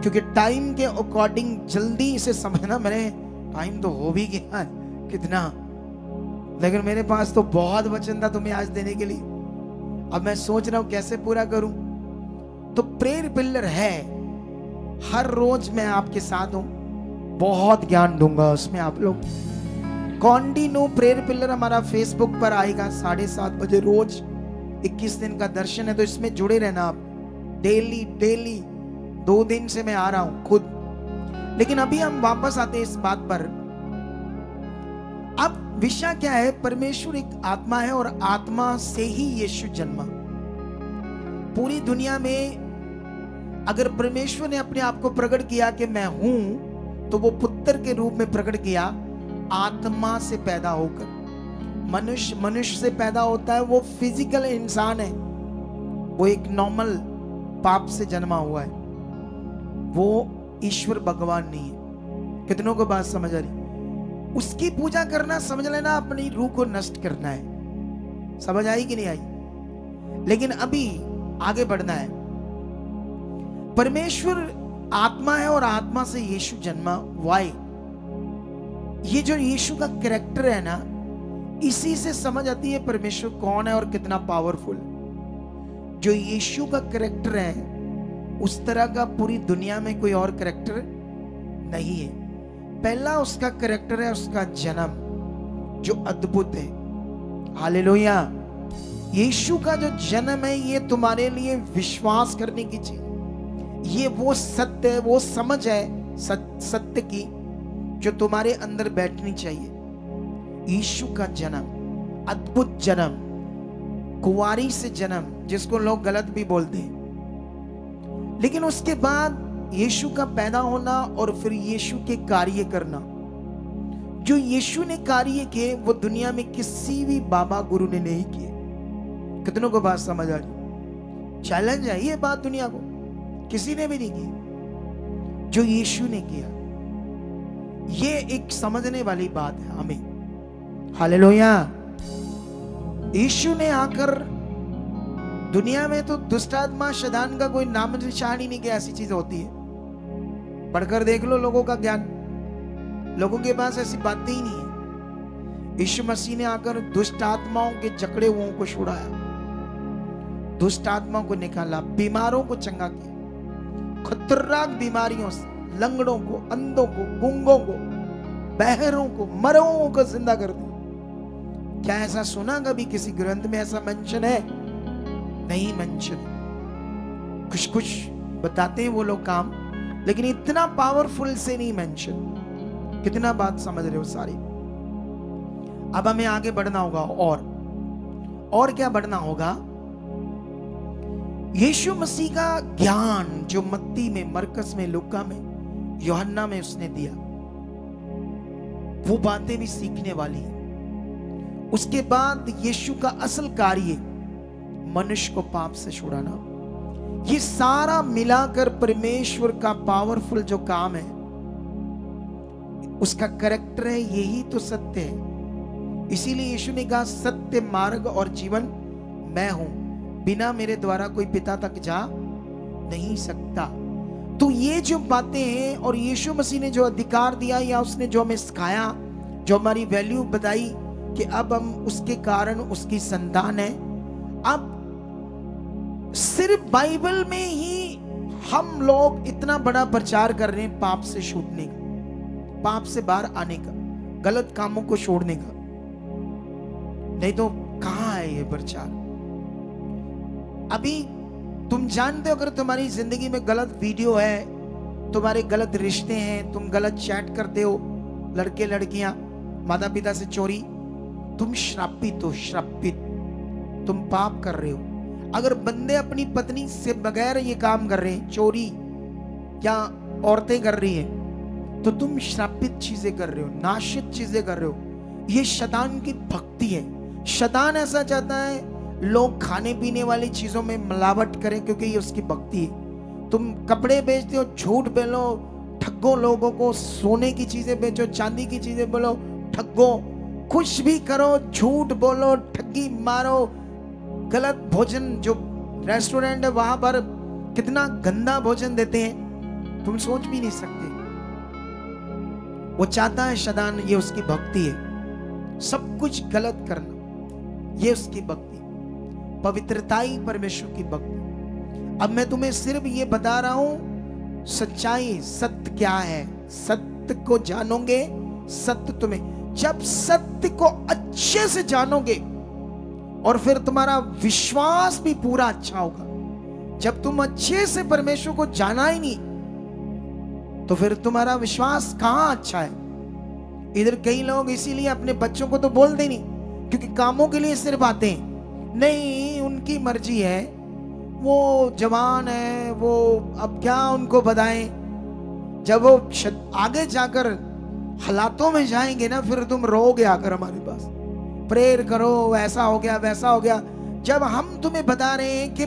क्योंकि टाइम के अकॉर्डिंग जल्दी इसे समझना। मैंने टाइम तो हो भी गया है कितना, लेकिन मेरे पास तो बहुत वचन था तुम्हें आज देने के लिए। अब मैं सोच रहा हूं कैसे पूरा करूं। तो प्रेयर पिलर है, हर रोज मैं आपके साथ हूं, बहुत ज्ञान दूंगा उसमें। आप लोग कॉन्टिन्यू प्रेयर पिलर हमारा फेसबुक पर आएगा 7:30 बजे रोज, 21 दिन का दर्शन है, तो इसमें जुड़े रहना आप। डेली डेली 2 दिन से मैं आ रहा हूं खुद। लेकिन अभी हम वापस आते हैं इस बात पर। अब विषय क्या है? परमेश्वर एक आत्मा है और आत्मा से ही यीशु जन्मा। पूरी दुनिया में अगर परमेश्वर ने अपने आप को प्रकट किया कि मैं हूं, तो वो पुत्र के रूप में प्रकट किया आत्मा से पैदा होकर। मनुष्य से पैदा होता है, वो फिजिकल इंसान है, वो एक नॉर्मल पाप से जन्मा हुआ है, वो ईश्वर भगवान नहीं है। कितनों को बात समझ आ रही? उसकी पूजा करना समझ लेना अपनी रूह को नष्ट करना है। समझ आई कि नहीं आई? लेकिन अभी आगे बढ़ना है। परमेश्वर आत्मा है और आत्मा से यीशु जन्मा। वाई? ये जो यीशु का कैरेक्टर है ना, इसी से समझ आती है परमेश्वर कौन है और कितना पावरफुल। जो यीशु का कैरेक्टर है, उस तरह का पूरी दुनिया में कोई और कैरेक्टर नहीं है। पहला उसका कैरेक्टर है उसका जन्म, जो अद्भुत है। हालेलुया। यीशु का जो जन्म है, ये तुम्हारे लिए विश्वास करने की चीज, ये वो सत्य है, वो समझ है सत्य की जो तुम्हारे अंदर बैठनी चाहिए। यीशु का जन्म, अद्भुत जन्म, कुंवारी से जन्म, जिसको लोग गलत भी बोलते हैं। लेकिन उसके बाद यीशु का पैदा होना और फिर यीशु के कार्य करना। जो यीशु ने कार्य किए वो दुनिया में किसी भी बाबा गुरु ने नहीं किए। कितनों को बात समझ आ रही? चैलेंज है ये बात, दुनिया को किसी ने भी नहीं की जो यीशु ने किया। ये एक समझने वाली बात है हमें। हालेलुया। यीशु ने आकर दुनिया में तो दुष्ट आत्मा शैतान का कोई नाम निशान ही नहीं कि ऐसी चीज होती है। पढ़कर देख लो लोगों का ज्ञान, लोगों के पास ऐसी बातें ही नहीं है। यीशु मसीह ने आकर दुष्ट आत्माओं के जकड़े हुओं को छुड़ाया, दुष्ट आत्माओं को निकाला, बीमारों को चंगा किया, खतरनाक बीमारियों से, लंगड़ों को, अंधों को, गूंगों को, बहरों को, मरों को जिंदा कर दिया। क्या ऐसा सुना कभी किसी ग्रंथ में ऐसा मेंशन है? नहीं मेंशन। कुछ कुछ बताते हैं वो लोग काम, लेकिन इतना पावरफुल से नहीं मेंशन। कितना बात समझ रहे हो सारी? अब हमें आगे बढ़ना होगा और क्या बढ़ना होगा? यीशु मसीह का ज्ञान जो मत्ती में, मरकस में, लूका में, यूहन्ना में उसने दिया, वो बातें भी सीखने वाली है। उसके बाद यीशु का असल कार्य मनुष्य को पाप से छुड़ाना, ये सारा मिलाकर परमेश्वर का पावरफुल जो काम है, उसका कैरेक्टर है, यही तो सत्य है। इसीलिए यीशु ने कहा सत्य, मार्ग और जीवन मैं हूं, बिना मेरे द्वारा कोई पिता तक जा नहीं सकता। तो ये जो बातें हैं और यीशु मसीह ने जो अधिकार दिया या उसने जो हमें सिखाया, जो हमारी वैल्यू बताई कि अब हम उसके कारण उसकी संतान है। अब सिर्फ बाइबल में ही हम लोग इतना बड़ा प्रचार कर रहे हैं पाप से छूटने का, पाप से बाहर आने का, गलत कामों को छोड़ने का। नहीं तो कहां है ये प्रचार? अभी तुम जानते हो अगर तुम्हारी जिंदगी में गलत वीडियो है, तुम्हारे गलत रिश्ते हैं, तुम गलत चैट करते हो, लड़के लड़कियां, माता पिता से चोरी, तुम श्रापित हो, श्रापित, तुम पाप कर रहे हो। अगर बंदे अपनी पत्नी से बगैर ये काम कर रहे हैं, चोरी या औरतें कर रही हैं, तो तुम श्रापित चीजें कर रहे हो, नाशित चीजें कर रहे हो। ये शैतान की भक्ति है। शैतान ऐसा चाहता है लोग खाने पीने वाली चीजों में मिलावट करें, क्योंकि ये उसकी भक्ति है। तुम कपड़े बेचते हो, झूठ बोलो, ठगो लोगों को, सोने की चीजें बेचो, चांदी की चीजें बोलो, ठगो, कुछ भी करो, झूठ बोलो, ठगी मारो, गलत भोजन, जो रेस्टोरेंट है वहां पर कितना गंदा भोजन देते हैं, तुम सोच भी नहीं सकते। वो चाहता है शैतान, ये उसकी भक्ति है, सब कुछ गलत करना, ये उसकी भक्ति, पवित्रता ही परमेश्वर की भक्ति। अब मैं तुम्हें सिर्फ ये बता रहा हूं सच्चाई, सत्य क्या है। सत्य को जानोगे, सत्य तुम्हें, जब सत्य को अच्छे से जानोगे और फिर तुम्हारा विश्वास भी पूरा अच्छा होगा। जब तुम अच्छे से परमेश्वर को जाना ही नहीं तो फिर तुम्हारा विश्वास कहां अच्छा है। इधर कई लोग इसीलिए अपने बच्चों को तो बोलते नहीं, क्योंकि कामों के लिए सिर्फ आते हैं। नहीं, उनकी मर्जी है, वो जवान है, वो अब क्या उनको बताएं। जब वो आगे जाकर हालातों में जाएंगे ना, फिर तुम रोगे आकर हमारे पास, प्रेयर करो, ऐसा हो गया वैसा हो गया। जब हम तुम्हें बता रहे हैं कि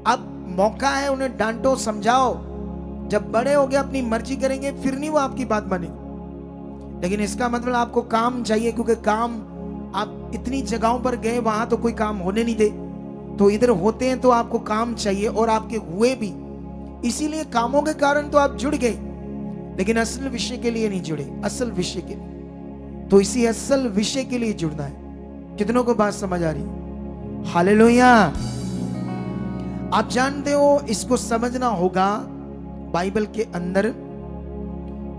अब मौका है, उन्हें डांटो, समझाओ। जब बड़े हो गए अपनी मर्जी करेंगे, फिर नहीं वो आपकी बात मानेंगे। लेकिन इसका मतलब आपको काम चाहिए, क्योंकि काम, आप इतनी जगहों पर गए, वहां तो कोई काम होने नहीं दे, तो इधर होते हैं तो आपको काम चाहिए, और आपके हुए भी। इसीलिए कामों के कारण तो आप जुड़ गए, लेकिन असल विषय के लिए नहीं जुड़े। असल विषय के लिए, तो इसी असल विषय के लिए जुड़ना है। कितनों को बात समझ आ रही? हालेलुया। आप जानते हो, इसको समझना होगा बाइबल के अंदर,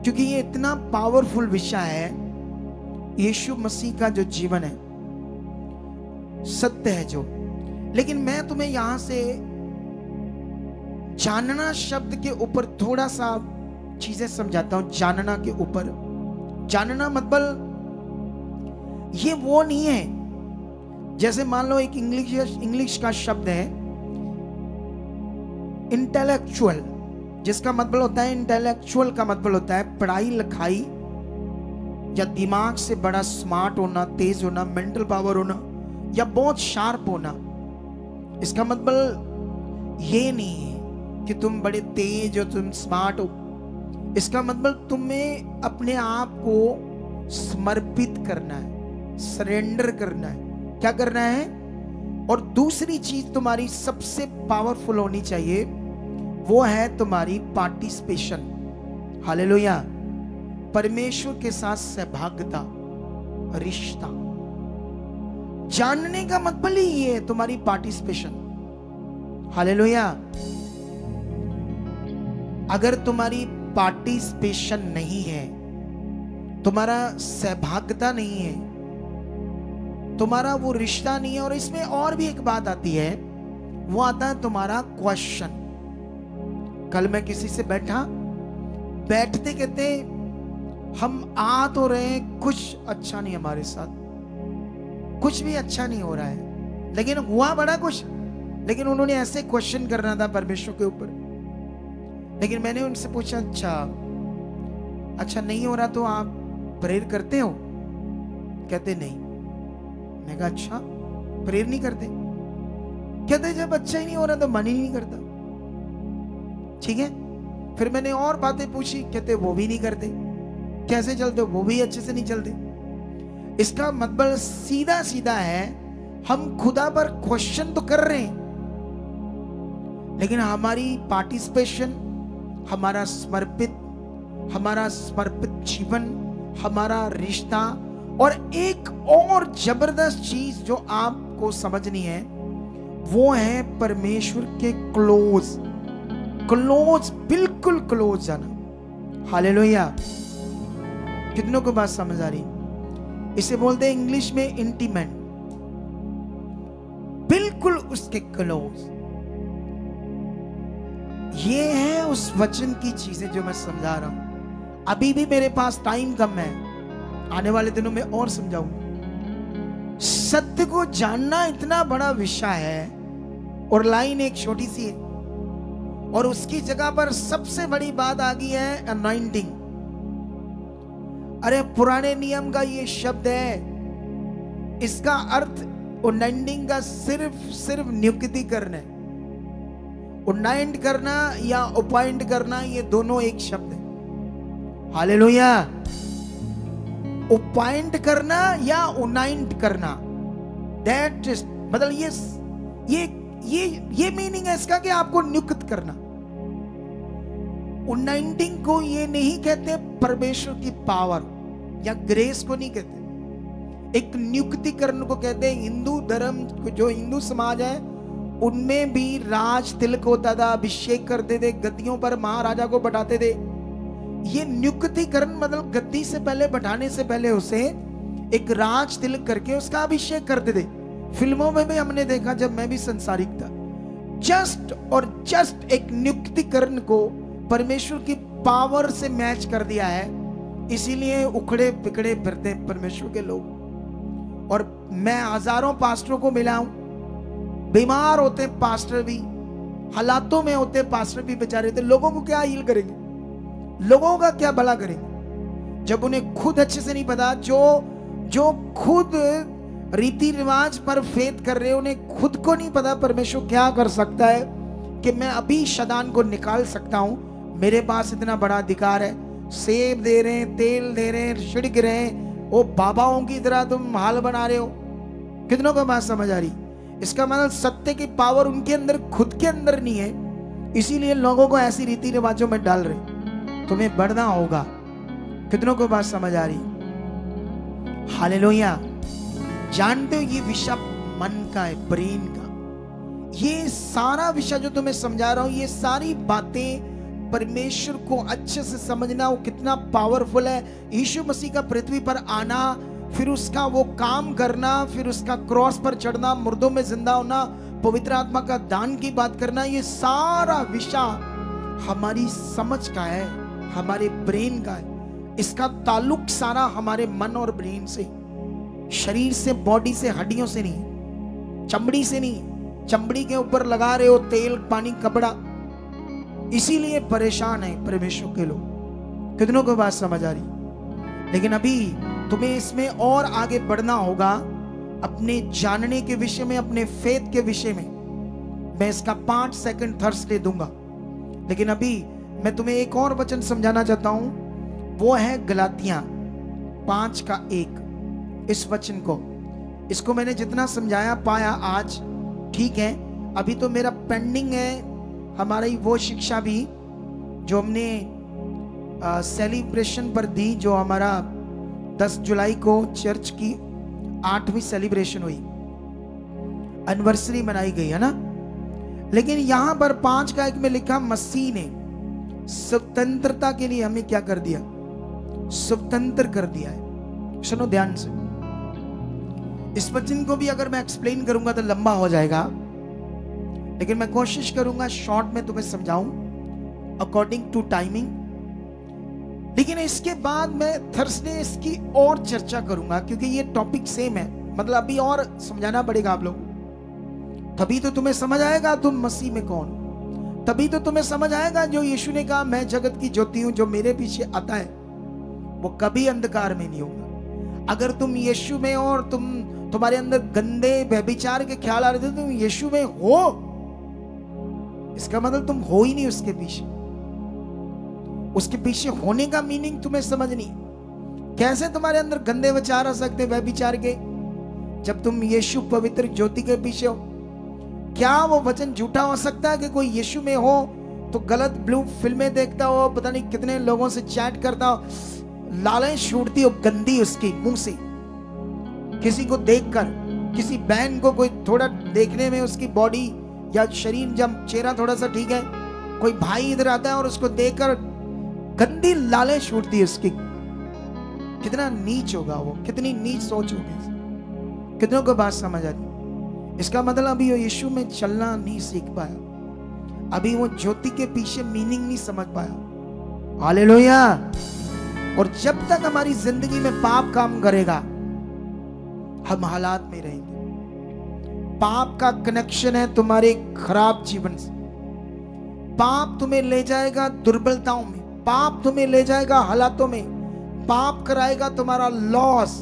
क्योंकि ये इतना पावरफुल विषय है। यीशु मसीह का जो जीवन है, सत्य है जो। लेकिन मैं तुम्हें यहां से जानना शब्द के ऊपर थोड़ा सा चीजें समझाता हूं। जानना के ऊपर, जानना मतलब ये वो नहीं है, जैसे मान लो एक इंग्लिश का शब्द है इंटेलेक्चुअल, जिसका मतलब होता है, इंटेलेक्चुअल का मतलब होता है पढ़ाई लिखाई या दिमाग से बड़ा स्मार्ट होना, तेज होना, मेंटल पावर होना, या बहुत शार्प होना। इसका मतलब ये नहीं है कि तुम बड़े तेज हो, तुम स्मार्ट हो। इसका मतलब तुम्हें अपने आप को समर्पित करना है, सरेंडर करना है। क्या करना है? और दूसरी चीज तुम्हारी सबसे पावरफुल होनी चाहिए, वो है तुम्हारी पार्टिसिपेशन। हालेलुया। परमेश्वर के साथ सहभागिता, रिश्ता। जानने का मतलब ही ये है, तुम्हारी पार्टिसिपेशन। हालेलुया। अगर तुम्हारी पार्टिसिपेशन नहीं है, तुम्हारा सहभागिता नहीं है, तुम्हारा वो रिश्ता नहीं है, और इसमें और भी एक बात आती है, वो आता है तुम्हारा क्वेश्चन। कल मैं किसी से बैठते कहते हम आ तो रहे हैं, कुछ अच्छा नहीं हमारे साथ, कुछ भी अच्छा नहीं हो रहा है, लेकिन हुआ बड़ा कुछ। लेकिन उन्होंने ऐसे क्वेश्चन करना था परमेश्वर के ऊपर। लेकिन मैंने उनसे पूछा, अच्छा नहीं हो रहा तो आप प्रेयर करते हो? कहते नहीं। मैं कहा अच्छा, प्रेयर नहीं करते? कहते जब अच्छा ही नहीं हो रहा तो मन ही नहीं करता। ठीक है, फिर मैंने और बातें पूछी, कहते वो भी नहीं करते। कैसे चलते हो? वो भी अच्छे से नहीं चलते। इसका मतलब सीधा सीधा है, हम खुदा पर क्वेश्चन तो कर रहे हैं, लेकिन हमारी पार्टिसिपेशन, हमारा समर्पित जीवन, हमारा रिश्ता, और एक और जबरदस्त चीज जो आपको समझनी है, वो है परमेश्वर के क्लोज, बिल्कुल क्लोज जाना। हालेलुया। कितनों को बात समझ आ रही? इसे बोलते हैं इंग्लिश में इंटीमेट, बिल्कुल उसके क्लोज। ये है उस वचन की चीजें जो मैं समझा रहा हूं। अभी भी मेरे पास टाइम कम है, आने वाले दिनों में और समझाऊंगा। सत्य को जानना इतना बड़ा विषय है, और लाइन एक छोटी सी है, और उसकी जगह पर सबसे बड़ी बात आ गई है अनॉइंटिंग। अरे पुराने नियम का ये शब्द है, इसका अर्थ अनॉइंटिंग का सिर्फ नियुक्ति करना है। अनॉइंट करना या अपॉइंट करना, ये दोनों एक शब्द है। हालेलुया। अपॉइंट करना या अनॉइंट करना, दैट इज मतलब ये मीनिंग है इसका कि आपको नियुक्त करना। अनॉइंटिंग को ये नहीं कहते परमेश्वर की पावर या ग्रेस को नहीं कहते, एक नियुक्तिकरण को कहते हैं। हिंदू धर्म, जो हिंदू समाज है, उनमें भी राज तिलक होता था, अभिषेक करते थे, गद्दियों पर महाराजा को बैठाते थे। ये नियुक्तिकरण मतलब गद्दी से पहले बैठाने से पहले उसे एक राज तिलक करके उसका अभिषेक करते थे। फिल्मों में भी हमने देखा जब मैं भी संसारिक था। जस्ट और जस्ट एक नियुक्तिकरण को परमेश्वर की पावर से मैच कर दिया है, इसीलिए उखड़े पिकड़े फिरते परमेश्वर के लोग। और मैं हजारों पास्टरों को मिला हूं, बीमार होते पास्टर भी, हालातों में होते पास्टर भी बेचारे थे। लोगों को क्या हील करेंगे, लोगों का क्या भला करेंगे, जब उन्हें खुद अच्छे से नहीं पता। जो खुद रीति रिवाज पर फेथ कर रहे हैं, उन्हें खुद को नहीं पता परमेश्वर क्या कर सकता है कि मैं अभी शैतान को निकाल सकता हूं, मेरे पास इतना बड़ा अधिकार है। सेब दे रहे हैं, तेल दे रहे हैं, छिड़क रहे हैं, वो बाबाओं की तरह तुम हाल बना रहे हो। कितनों को बात समझ आ रही? इसका मतलब सत्य की पावर उनके अंदर, खुद के अंदर नहीं है, इसीलिए लोगों को ऐसी रीति रिवाजों में डाल रहे। तुम्हें बढ़ना होगा। कितनों को बात समझ आ रही? हालेलुया। जानते हो ये विषय मन का है, ब्रेन का। ये सारा विषय जो तुम्हें समझा रहा हूं, ये सारी बातें परमेश्वर को अच्छे से समझना, वो कितना पावरफुल है। यीशु मसीह का पृथ्वी पर आना, फिर उसका वो काम करना, फिर उसका क्रॉस पर चढ़ना, मुर्दों में जिंदा होना, पवित्र आत्मा का दान की बात करना, ये सारा विषय हमारी समझ का है, हमारे ब्रेन का है। इसका ताल्लुक सारा हमारे मन और ब्रेन से, शरीर से, बॉडी से, हड्डियों से नहीं, चमड़ी से नहीं। चमड़ी के ऊपर लगा रहे हो तेल, पानी, कपड़ा, इसीलिए परेशान है परमेश्वर के लोग। कितनों को बात समझ आ रही? लेकिन अभी तुम्हें इसमें और आगे बढ़ना होगा, अपने जानने के विषय में, अपने फेथ के विषय में। मैं इसका 5 सेकंड थर्सडे दूंगा, लेकिन अभी मैं तुम्हें एक और वचन समझाना चाहता हूं, वो है गलातियां 5:1। इस वचन को, इसको मैंने जितना समझाया पाया आज, ठीक है। अभी तो मेरा पेंडिंग है हमारी वो शिक्षा भी जो हमने सेलिब्रेशन पर दी, जो हमारा 10 जुलाई को चर्च की 8वीं सेलिब्रेशन हुई, एनिवर्सरी मनाई गई है ना। लेकिन यहां पर 5:1 में लिखा, मसीह ने स्वतंत्रता के लिए हमें क्या कर दिया? स्वतंत्र कर दिया है। सुनो ध्यान से, इस वचन को भी अगर मैं एक्सप्लेन करूंगा तो लंबा हो जाएगा, लेकिन मैं कोशिश करूंगा शॉर्ट में तुम्हें समझाऊं अकॉर्डिंग टू टाइमिंग। लेकिन इसके बाद मैं थर्सडे इसकी और चर्चा करूंगा, क्योंकि ये टॉपिक सेम है, मतलब अभी और समझाना पड़ेगा आप लोग, तभी तो तुम्हें समझ आएगा तुम मसीह में कौन। तभी तो तुम्हें समझ आएगा जो यीशु ने कहा, मैं जगत की ज्योति हूं, जो मेरे पीछे आता है वो कभी अंधकार में नहीं होगा। अगर तुम यीशु में और तुम्हारे अंदर गंदे व्यभिचार के ख्याल आ रहे थे, तुम यीशु में हो, इसका मतलब तुम हो ही नहीं उसके पीछे। उसके पीछे होने का मीनिंग तुम्हें समझ नहीं। कैसे तुम्हारे अंदर गंदे विचार आ सकते व्यभिचार के, जब तुम यीशु पवित्र ज्योति के पीछे हो? क्या वो वचन झूठा हो सकता है कि कोई यीशु में हो तो गलत ब्लू फिल्में देखता हो, पता नहीं कितने लोगों से चैट करता हो, लालें छूटती हो गंदी उसकी मुंह से, किसी को देखकर, किसी बहन को कोई थोड़ा देखने में उसकी बॉडी या शरीर, जब चेहरा थोड़ा सा ठीक है, कोई भाई इधर आता है और उसको देखकर गंदी लालें छूटती है उसकी। कितना नीच होगा वो, कितनी नीच सोच होगी। कितनों को बात समझ आ रही? इसका मतलब अभी वो यीशु में चलना नहीं सीख पाया, अभी वो ज्योति के पीछे मीनिंग नहीं समझ पाया। हालेलुया। और जब तक हमारी जिंदगी में पाप काम करेगा, हम हालात में रहेंगे। पाप का कनेक्शन है तुम्हारे खराब जीवन से। पाप तुम्हें ले जाएगा दुर्बलताओं में, पाप तुम्हें ले जाएगा हालातों में, पाप कराएगा तुम्हारा लॉस।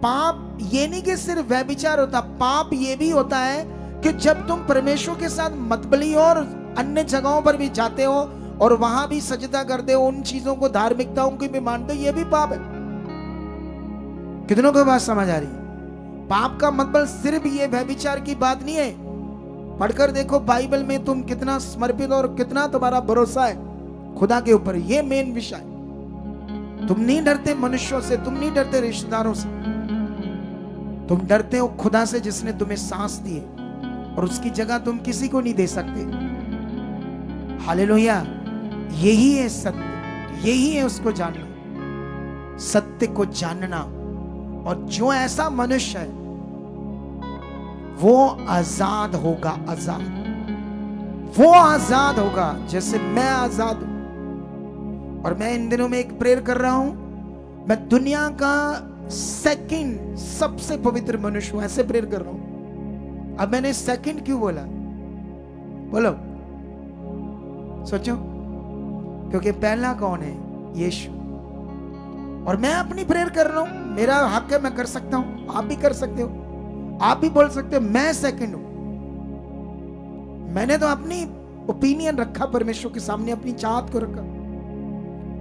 पाप ये नहीं कि सिर्फ व्यभिचार होता, पाप ये भी होता है कि जब तुम परमेश्वर के साथ मतबली और अन्य जगहों पर भी जाते हो और वहां भी सजदा करते हो, उन चीजों को, धार्मिकताओं की भी मानते हो, ये भी पाप है। कितनों को बात समझ आ रही? पाप का मतलब सिर्फ ये व्यभिचार की बात नहीं है। पढ़कर देखो बाइबल में तुम कितना समर्पित और कितना तुम्हारा भरोसा है खुदा के ऊपर, ये मेन विषय। तुम नहीं डरते मनुष्यों से, तुम नहीं डरते रिश्तेदारों से, तुम डरते हो खुदा से जिसने तुम्हें सांस दी है, और उसकी जगह तुम किसी को नहीं दे सकते। हालेलुया। यही है सत्य, यही है उसको जानना, सत्य को जानना। और जो ऐसा मनुष्य है वो आजाद होगा, आजाद, वो आजाद होगा जैसे मैं आजाद हूं। और मैं इन दिनों में एक प्रेयर कर रहा हूं, मैं दुनिया का सेकंड सबसे पवित्र मनुष्य हूं, ऐसे प्रेयर कर रहा हूं। अब मैंने सेकंड क्यों बोला, बोलो, सोचो, क्योंकि पहला कौन है? यीशु। और मैं अपनी प्रेयर कर रहा हूं, मेरा हक है, मैं कर सकता हूं, आप भी कर सकते हो, आप भी बोल सकते हो मैं सेकंड हूं। मैंने तो अपनी ओपिनियन रखा परमेश्वर के सामने, अपनी चाहत को रखा,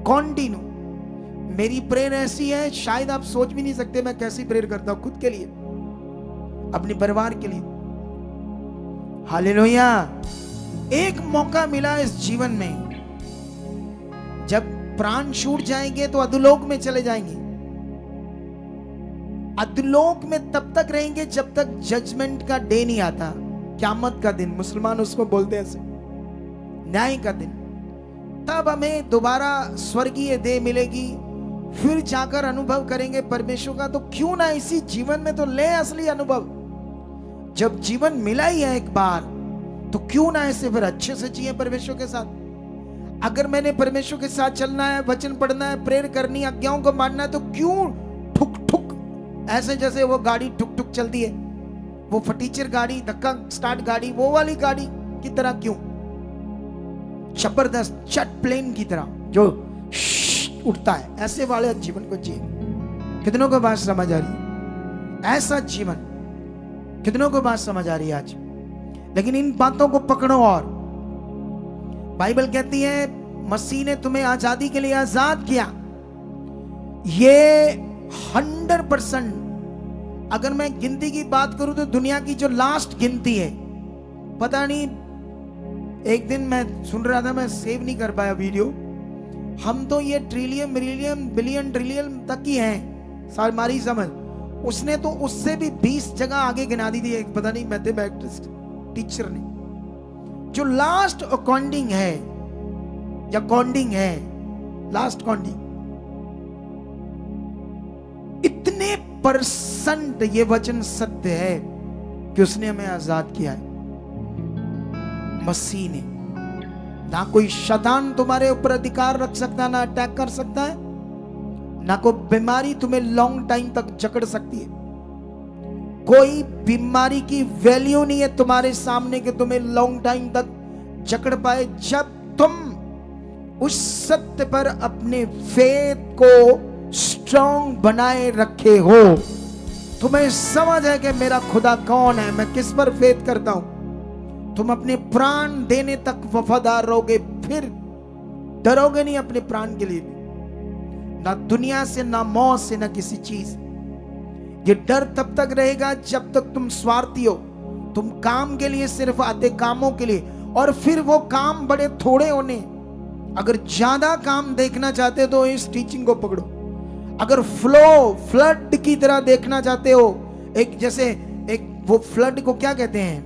कॉन्टिन्यू। मेरी प्रेयर ऐसी है, शायद आप सोच भी नहीं सकते मैं कैसी प्रेयर करता हूं, खुद के लिए, अपने परिवार के लिए। हालेलुया। एक मौका मिला इस जीवन में, जब प्राण छूट जाएंगे तो अधोलोक में चले जाएंगे। अधोलोक में तब तक रहेंगे जब तक जजमेंट का डे नहीं आता, क़यामत का दिन, मुसलमान उसको बोलते हैं ऐसे, न्याय का दिन। तब हमें दोबारा स्वर्गीय देह मिलेगी, फिर जाकर अनुभव करेंगे परमेश्वर का। तो क्यों ना इसी जीवन में तो ले असली अनुभव। जब जीवन मिला ही है एक बार, तो क्यों ना ऐसे फिर अच्छे से जिए परमेश्वर के साथ। अगर मैंने परमेश्वर के साथ चलना है, वचन पढ़ना है, प्रेयर करनी है, आज्ञाओं को मानना है, तो क्यों ठुक ठुक ऐसे, जैसे वो गाड़ी ठुक ठुक चलती है, वो फटीचर गाड़ी, धक्का स्टार्ट गाड़ी, वो वाली गाड़ी की तरह क्यों? जबरदस्त जेट प्लेन की तरह जो उड़ता है, ऐसे वाले जीवन को जिए। कितनों को बात समझ आ रही है? ऐसा जीवन कितनों को बात समझ आ रही है आज? लेकिन इन बातों को पकड़ो। और बाइबल कहती है मसीह ने तुम्हें आजादी के लिए आजाद किया। ये 100%, अगर मैं गिनती की बात करूं तो दुनिया की जो लास्ट गिनती है, पता नहीं, एक दिन मैं सुन रहा था, मैं सेव नहीं कर पाया वीडियो, हम तो ये ट्रिलियन मिलियन बिलियन ट्रिलियन तक ही हैं, हमारी समझ। उसने तो उससे भी 20 जगह आगे गिना दी थी, एक पता नहीं मैथमेटिक्स टीचर ने। जो लास्ट अकाउंटिंग है या काउंटिंग है, लास्ट काउंटिंग, इतने % ये वचन सत्य है कि उसने हमें आजाद किया है, मसीह ने। ना कोई शैतान तुम्हारे ऊपर अधिकार रख सकता, ना अटैक कर सकता है, ना कोई बीमारी तुम्हें लॉन्ग टाइम तक जकड़ सकती है। कोई बीमारी की वैल्यू नहीं है तुम्हारे सामने कि तुम्हें लॉन्ग टाइम तक जकड़ पाए, जब तुम उस सत्य पर अपने फेथ को स्ट्रॉन्ग बनाए रखे हो। तुम्हें समझ है कि मेरा खुदा कौन है, मैं किस पर फेथ करता हूं। तुम अपने प्राण देने तक वफादार रहोगे, फिर डरोगे नहीं अपने प्राण के लिए, ना दुनिया से, ना मौत से, ना किसी चीज। ये डर तब तक रहेगा जब तक तुम स्वार्थी हो, तुम काम के लिए सिर्फ आते, कामों के लिए, और फिर वो काम बड़े थोड़े होने। अगर ज्यादा काम देखना चाहते हो तो इस टीचिंग को पकड़ो। अगर फ्लड की तरह देखना चाहते हो, एक जैसे एक वो फ्लड को क्या कहते हैं,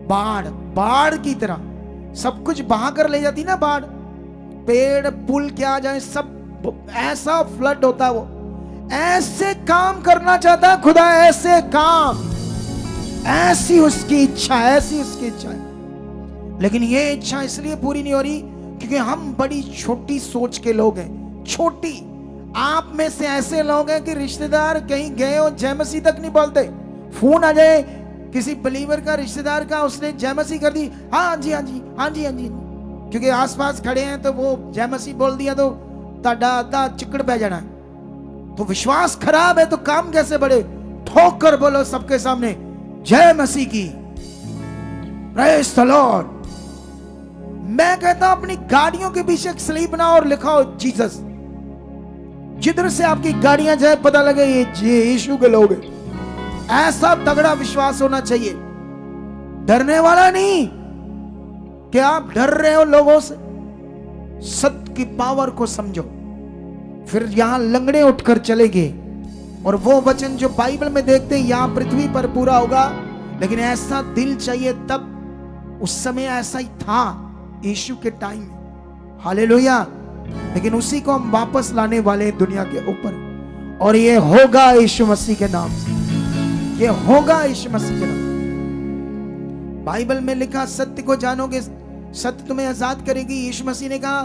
बाढ़ की तरह सब कुछ बहा कर ले जाती ना बाढ़, पेड़ पुल क्या जाए सब, ऐसा फ्लड होता है वो। ऐसे काम करना चाहता है खुदा, ऐसे काम, ऐसी उसकी इच्छा, ऐसी उसकी इच्छा है। लेकिन ये इच्छा इसलिए पूरी नहीं हो रही क्योंकि हम बड़ी छोटी सोच के लोग हैं। छोटी, आप में से ऐसे लोग हैं कि रिश्तेदार कहीं गए हो, जय मसीह तक नहीं बोलते। फोन आ जाए किसी बिलीवर का, रिश्तेदार का, उसने जय मसीह कर दी, हाँ जी हाँ जी हाँ जी हाँ जी, क्योंकि आसपास खड़े हैं तो वो जय मसीह बोल दिया तो ताड़ा चिकड़ पै जाना है। तो विश्वास खराब है तो काम कैसे बढ़े? ठोक कर बोलो सबके सामने, जय मसीह की, प्रेज द लॉर्ड। मैं कहता हूं अपनी गाड़ियों के पीछे एक स्लीप बनाओ और लिखाओ जीसस। जिधर से आपकी गाड़ियां जाए पता लगे ये यीशु के लोग हैं। ऐसा तगड़ा विश्वास होना चाहिए, डरने वाला नहीं कि आप डर रहे हो लोगों से। सत्य की पावर को समझो, फिर यहां लंगड़े उठकर चलेंगे। और वो वचन जो बाइबल में देखते हैं यहां पृथ्वी पर पूरा होगा, लेकिन ऐसा दिल चाहिए तब। उस समय ऐसा ही था यीशु के टाइम में, हालेलुया। लेकिन उसी को हम वापस लाने वाले हैं दुनिया के ऊपर, और ये होगा यीशु मसीह के नाम से, ये होगा यीशु मसीह के नाम। बाइबल में लिखा, सत्य को जानोगे, सत्य तुम्हें आजाद करेगी। यीशु मसीह ने कहा,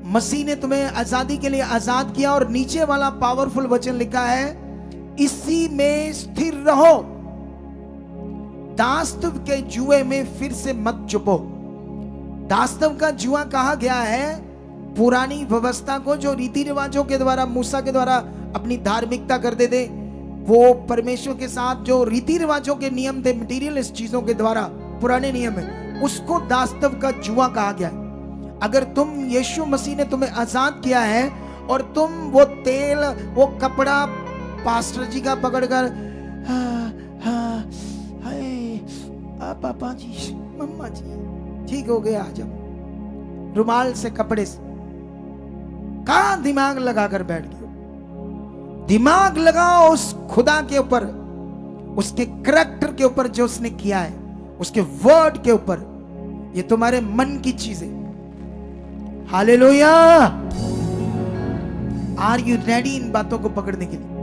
मसीह ने तुम्हें आजादी के लिए आजाद किया। और नीचे वाला पावरफुल वचन लिखा है, इसी में स्थिर रहो, दास्तव के जुए में फिर से मत चुपो। दास्तव का जुआ कहा गया है पुरानी व्यवस्था को, जो रीति रिवाजों के द्वारा, मूसा के द्वारा अपनी धार्मिकता करते थे, वो परमेश्वर के साथ जो रीति रिवाजों के नियम थे, मटीरियलिस्ट चीजों के द्वारा पुराने नियम है, उसको दास्तव का जुआ कहा गया है। अगर तुम, यीशु मसीह ने तुम्हें आजाद किया है और तुम वो तेल, वो कपड़ा पास्टर जी का पकड़कर, पापा जी, मम्मा जी, ठीक हो गया, आज हम रुमाल से, कपड़े से, कहां दिमाग लगाकर बैठ गए? दिमाग लगाओ उस खुदा के ऊपर, उसके करैक्टर के ऊपर, जो उसने किया है, उसके वर्ड के ऊपर। ये तुम्हारे मन की चीजें। हालेलुया। आर यू रेडी इन बातों को पकड़ने के लिए?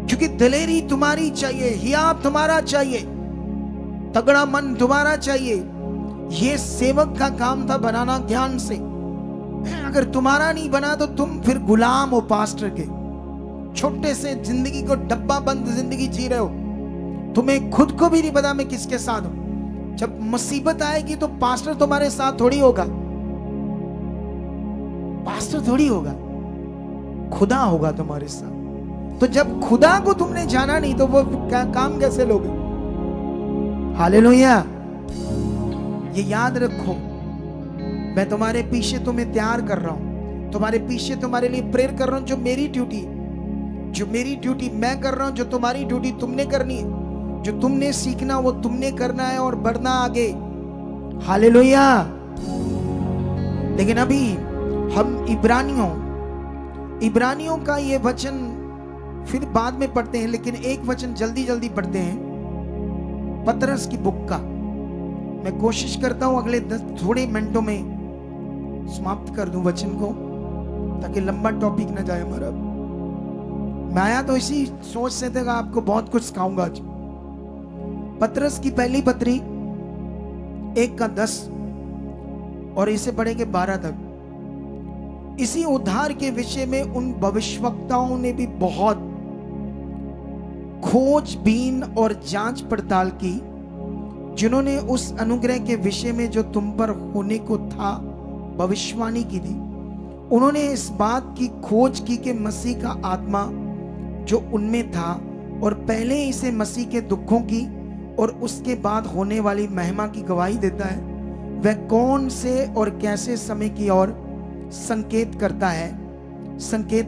क्योंकि दिलेरी तुम्हारी चाहिए, हियाब तुम्हारा चाहिए, तगड़ा मन तुम्हारा चाहिए। ये सेवक का काम था बनाना ज्ञान से। अगर तुम्हारा नहीं बना तो तुम फिर गुलाम हो पास्टर के। छोटे से जिंदगी को डब्बा बंद जिंदगी जी रहे हो, तुम्हें खुद को भी नहीं पता मैं किसके साथ हूं। जब मुसीबत आएगी तो पास्टर तुम्हारे साथ थोड़ी होगा, पास्टर थोड़ी होगा, खुदा होगा तुम्हारे साथ। तो जब खुदा को तुमने जाना नहीं तो वो काम कैसे लोगे? हालेलुया। ये याद रखो, मैं तुम्हारे पीछे तुम्हें तैयार कर रहा हूं, तुम्हारे पीछे तुम्हारे लिए प्रेयर कर रहा हूं। जो मेरी ड्यूटी मैं कर रहा हूं, जो तुम्हारी ड्यूटी तुमने करनी है, जो तुमने सीखना वो तुमने करना है और बढ़ना आगे। हालेलुया। लेकिन अभी हम इब्रानियों का ये वचन फिर बाद में पढ़ते हैं, लेकिन एक वचन जल्दी पढ़ते हैं, पतरस की बुक का। मैं कोशिश करता हूं अगले थोड़े मिनटों में समाप्त कर दूं वचन को, ताकि लंबा टॉपिक ना जाए हमारा। मैं आया तो इसी सोच से था, आपको बहुत कुछ सिखाऊंगा आज। पतरस की पहली पत्री 1:10 और इसे पढ़ेंगे 12 तक। इसी उद्धार के विषय में उन भविष्यवक्ताओं ने भी बहुत खोजबीन और जांच पड़ताल की, जिन्होंने उस अनुग्रह के विषय में जो तुम पर होने को था भविष्यवाणी की थी। उन्होंने इस बात की खोज की कि मसीह का आत्मा जो उनमें था और पहले इसे मसीह के दुखों की और उसके बाद होने वाली महिमा की गवाही देता है, वह कौन से और कैसे समय की ओर संकेत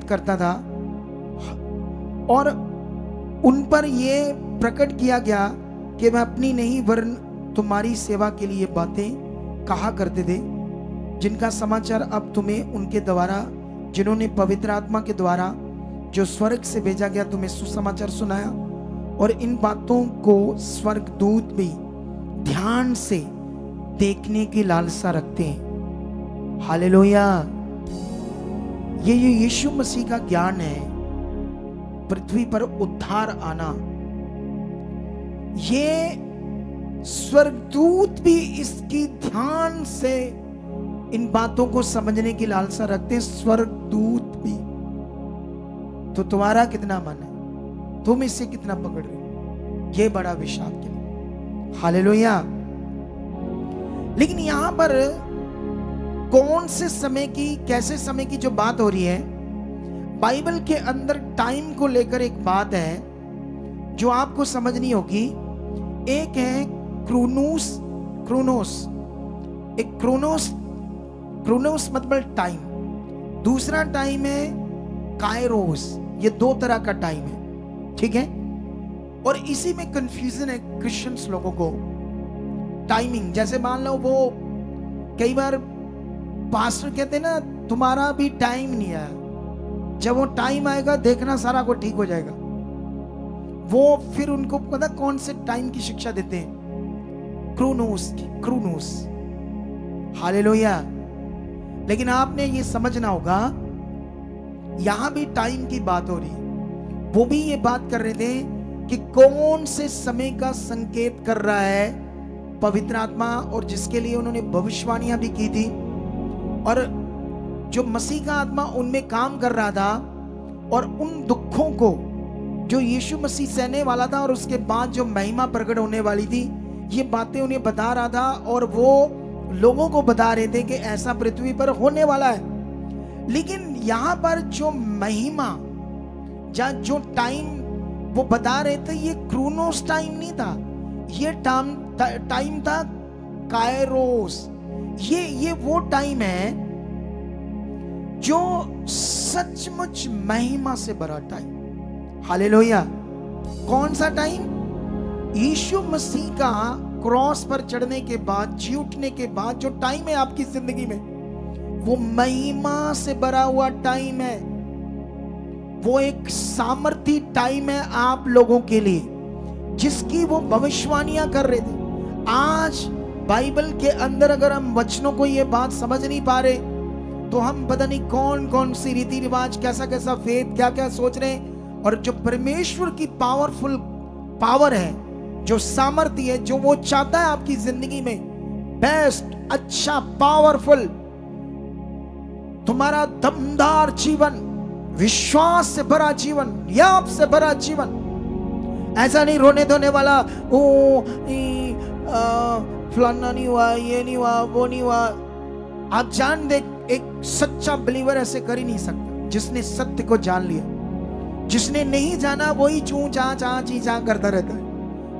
करता था, और उन पर यह प्रकट किया गया कि वह अपनी नहीं वरन तुम्हारी सेवा के लिए बातें कहा करते थे, जिनका समाचार अब तुम्हें उनके द्वारा, जिन्होंने पवित्र आत्मा के द्वारा जो स्वर्ग से भेजा गया तुम्हें सुसमाचार सुनाया। और इन बातों को स्वर्गदूत भी ध्यान से देखने की लालसा रखते हैं। हालेलुया। ये यीशु मसीह का ज्ञान है, पृथ्वी पर उद्धार आना। ये स्वर्गदूत भी इसकी ध्यान से इन बातों को समझने की लालसा रखते हैं, स्वर्गदूत भी। तो तुम्हारा कितना मन है, तुम इससे कितना पकड़ रहे हो, ये बड़ा विषय के लिए। हालेलुया। लेकिन यहां पर कौन से समय की, कैसे समय की जो बात हो रही है, बाइबल के अंदर टाइम को लेकर एक बात है जो आपको समझनी होगी। एक है क्रोनोस, एक क्रोनोस मतलब टाइम, दूसरा टाइम है काइरोस। ये दो तरह का टाइम है, ठीक है। और इसी में कंफ्यूजन है क्रिश्चियंस लोगों को। टाइमिंग, जैसे मान लो वो कई बार पास्टर कहते हैं ना, तुम्हारा भी टाइम नहीं आया, जब वो टाइम आएगा देखना सारा को ठीक हो जाएगा। वो फिर उनको पता कौन से टाइम की शिक्षा देते हैं, क्रोनोस की, क्रोनोस। हालेलुया। लेकिन आपने ये समझना होगा, यहां भी टाइम की बात हो रही है। वो भी ये बात कर रहे थे कि कौन से समय का संकेत कर रहा है पवित्र आत्मा, और जिसके लिए उन्होंने भविष्यवाणियां भी की थी, और जो मसीह का आत्मा उनमें काम कर रहा था, और उन दुखों को जो यीशु मसीह सहने वाला था और उसके बाद जो महिमा प्रकट होने वाली थी, ये बातें उन्हें बता रहा था, और वो लोगों को बता रहे थे कि ऐसा पृथ्वी पर होने वाला है। लेकिन यहां पर जो महिमा या जो टाइम वो बता रहे थे, ये क्रोनोस टाइम नहीं था, ये टाइम था कायरोस। ये वो टाइम है जो सचमुच महिमा से भरा टाइम। हालेलुया। कौन सा टाइम? यीशु मसीह का क्रॉस पर चढ़ने के बाद, जी उठने के बाद जो टाइम है आपकी जिंदगी में, वो महिमा से भरा हुआ टाइम है। वो एक सामर्थी टाइम है आप लोगों के लिए, जिसकी वो भविष्यवाणियां कर रहे थे। आज बाइबल के अंदर अगर हम वचनों को ये बात समझ नहीं पा रहे, तो हम पता नहीं कौन कौन सी रीति रिवाज, कैसा कैसा फेथ, क्या क्या सोच रहे हैं। और जो परमेश्वर की पावरफुल पावर है, जो सामर्थ्य है, जो वो चाहता है आपकी जिंदगी में, बेस्ट, अच्छा, पावरफुल, तुम्हारा दमदार जीवन, विश्वास से भरा जीवन, याप से भरा जीवन, ऐसा नहीं रोने धोने वाला, फलाना नहीं हुआ, ये नहीं हुआ, वो नहीं हुआ। आप जान दे, एक सच्चा बिलीवर ऐसे कर ही नहीं सकता, जिसने सत्य को जान लिया। जिसने नहीं जाना वही चूं चा चा ची चा करता रहता है,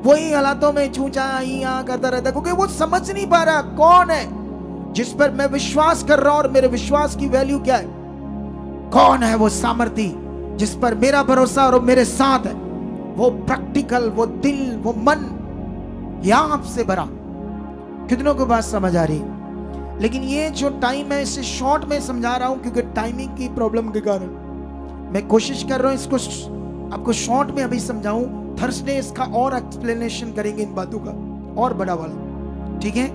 वही हालातों में चूं चा ही करता रहता है, क्योंकि वो समझ नहीं पा रहा कौन है जिस पर मैं विश्वास कर रहा हूं, और मेरे विश्वास की वैल्यू क्या है। कौन है वो सामर्थी जिस पर मेरा भरोसा और मेरे साथ है, वो प्रैक्टिकल, वो दिल, वो मन, यहां से भरा। कितनों को बात समझ आ रही? लेकिन ये जो टाइम है, इसे शॉर्ट में समझा रहा हूं, क्योंकि टाइमिंग की प्रॉब्लम के कारण मैं कोशिश कर रहा हूं इसको आपको शॉर्ट में अभी समझाऊं। थर्सडे इसका और एक्सप्लेनेशन करेंगे इन बातों का, और बड़ा वाला, ठीक है।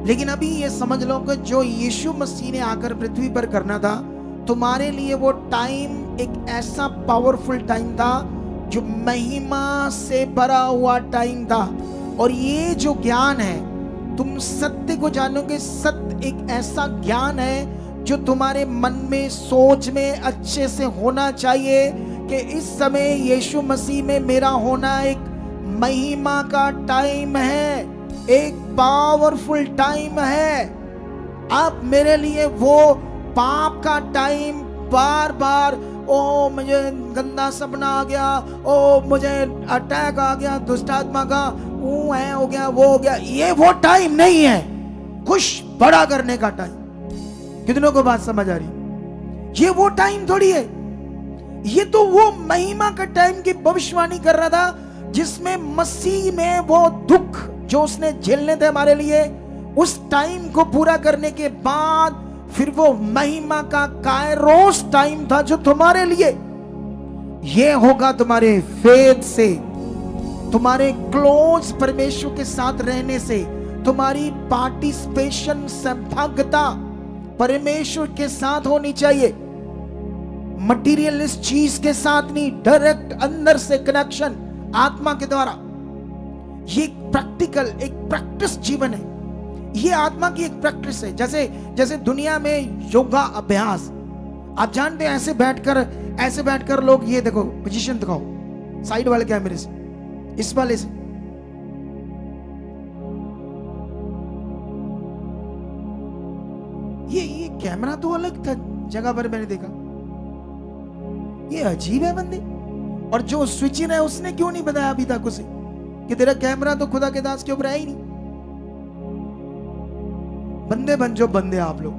लेकिन अभी ये समझ लो कि जो यीशु मसीह ने आकर पृथ्वी पर करना था, तुम्हारे लिए वो टाइम एक ऐसा पावरफुल टाइम था, जो महिमा से भरा हुआ टाइम था। और ये जो ज्ञान है, तुम सत्य को जानोगे। सत्य एक ऐसा ज्ञान है जो तुम्हारे मन में, सोच में अच्छे से होना चाहिए कि इस समय यीशु मसीह में मेरा होना एक महिमा का टाइम है, एक पावरफुल टाइम है। अब मेरे लिए वो पाप का टाइम, बार बार ओ मुझे गंदा सपना आ गया, ओ मुझे अटैक आ गया दुष्ट आत्मा का, वो है हो गया, वो हो गया, ये वो टाइम नहीं है कुछ बड़ा करने का टाइम। कितनों को बात समझ आ रही? ये वो टाइम थोड़ी है, ये तो वो महिमा का टाइम की भविष्यवाणी कर रहा था, जिसमें मसीह में वो दुख जो उसने झेलने थे हमारे लिए, उस टाइम को पूरा करने के बाद फिर वो महिमा का कायरोस टाइम था, जो तुम्हारे लिए ये होगा तुम्हारे फेथ से, तुम्हारे क्लोज परमेश्वर के साथ रहने से, तुम्हारी पार्टिसिपेशन, सहभागिता परमेश्वर के साथ होनी चाहिए, मटीरियलिस्ट चीज के साथ नहीं, डायरेक्ट अंदर से कनेक्शन आत्मा के द्वारा। ये प्रैक्टिकल, एक प्रैक्टिस जीवन है, ये आत्मा की एक प्रैक्टिस है। जैसे दुनिया में योगा अभ्यास, आप जानते हैं, ऐसे बैठकर लोग, ये देखो पोजीशन दिखाओ साइड वाले कैमरे से, इस वाले से, ये कैमरा तो अलग था जगह पर मैंने देखा, ये अजीब है बंदे। और जो स्विच इन है उसने क्यों नहीं बताया अभी तक उसे कि तेरा कैमरा तो खुदा के दास के ऊपर है ही नहीं। बंदे बन जो बंदे आप लोग,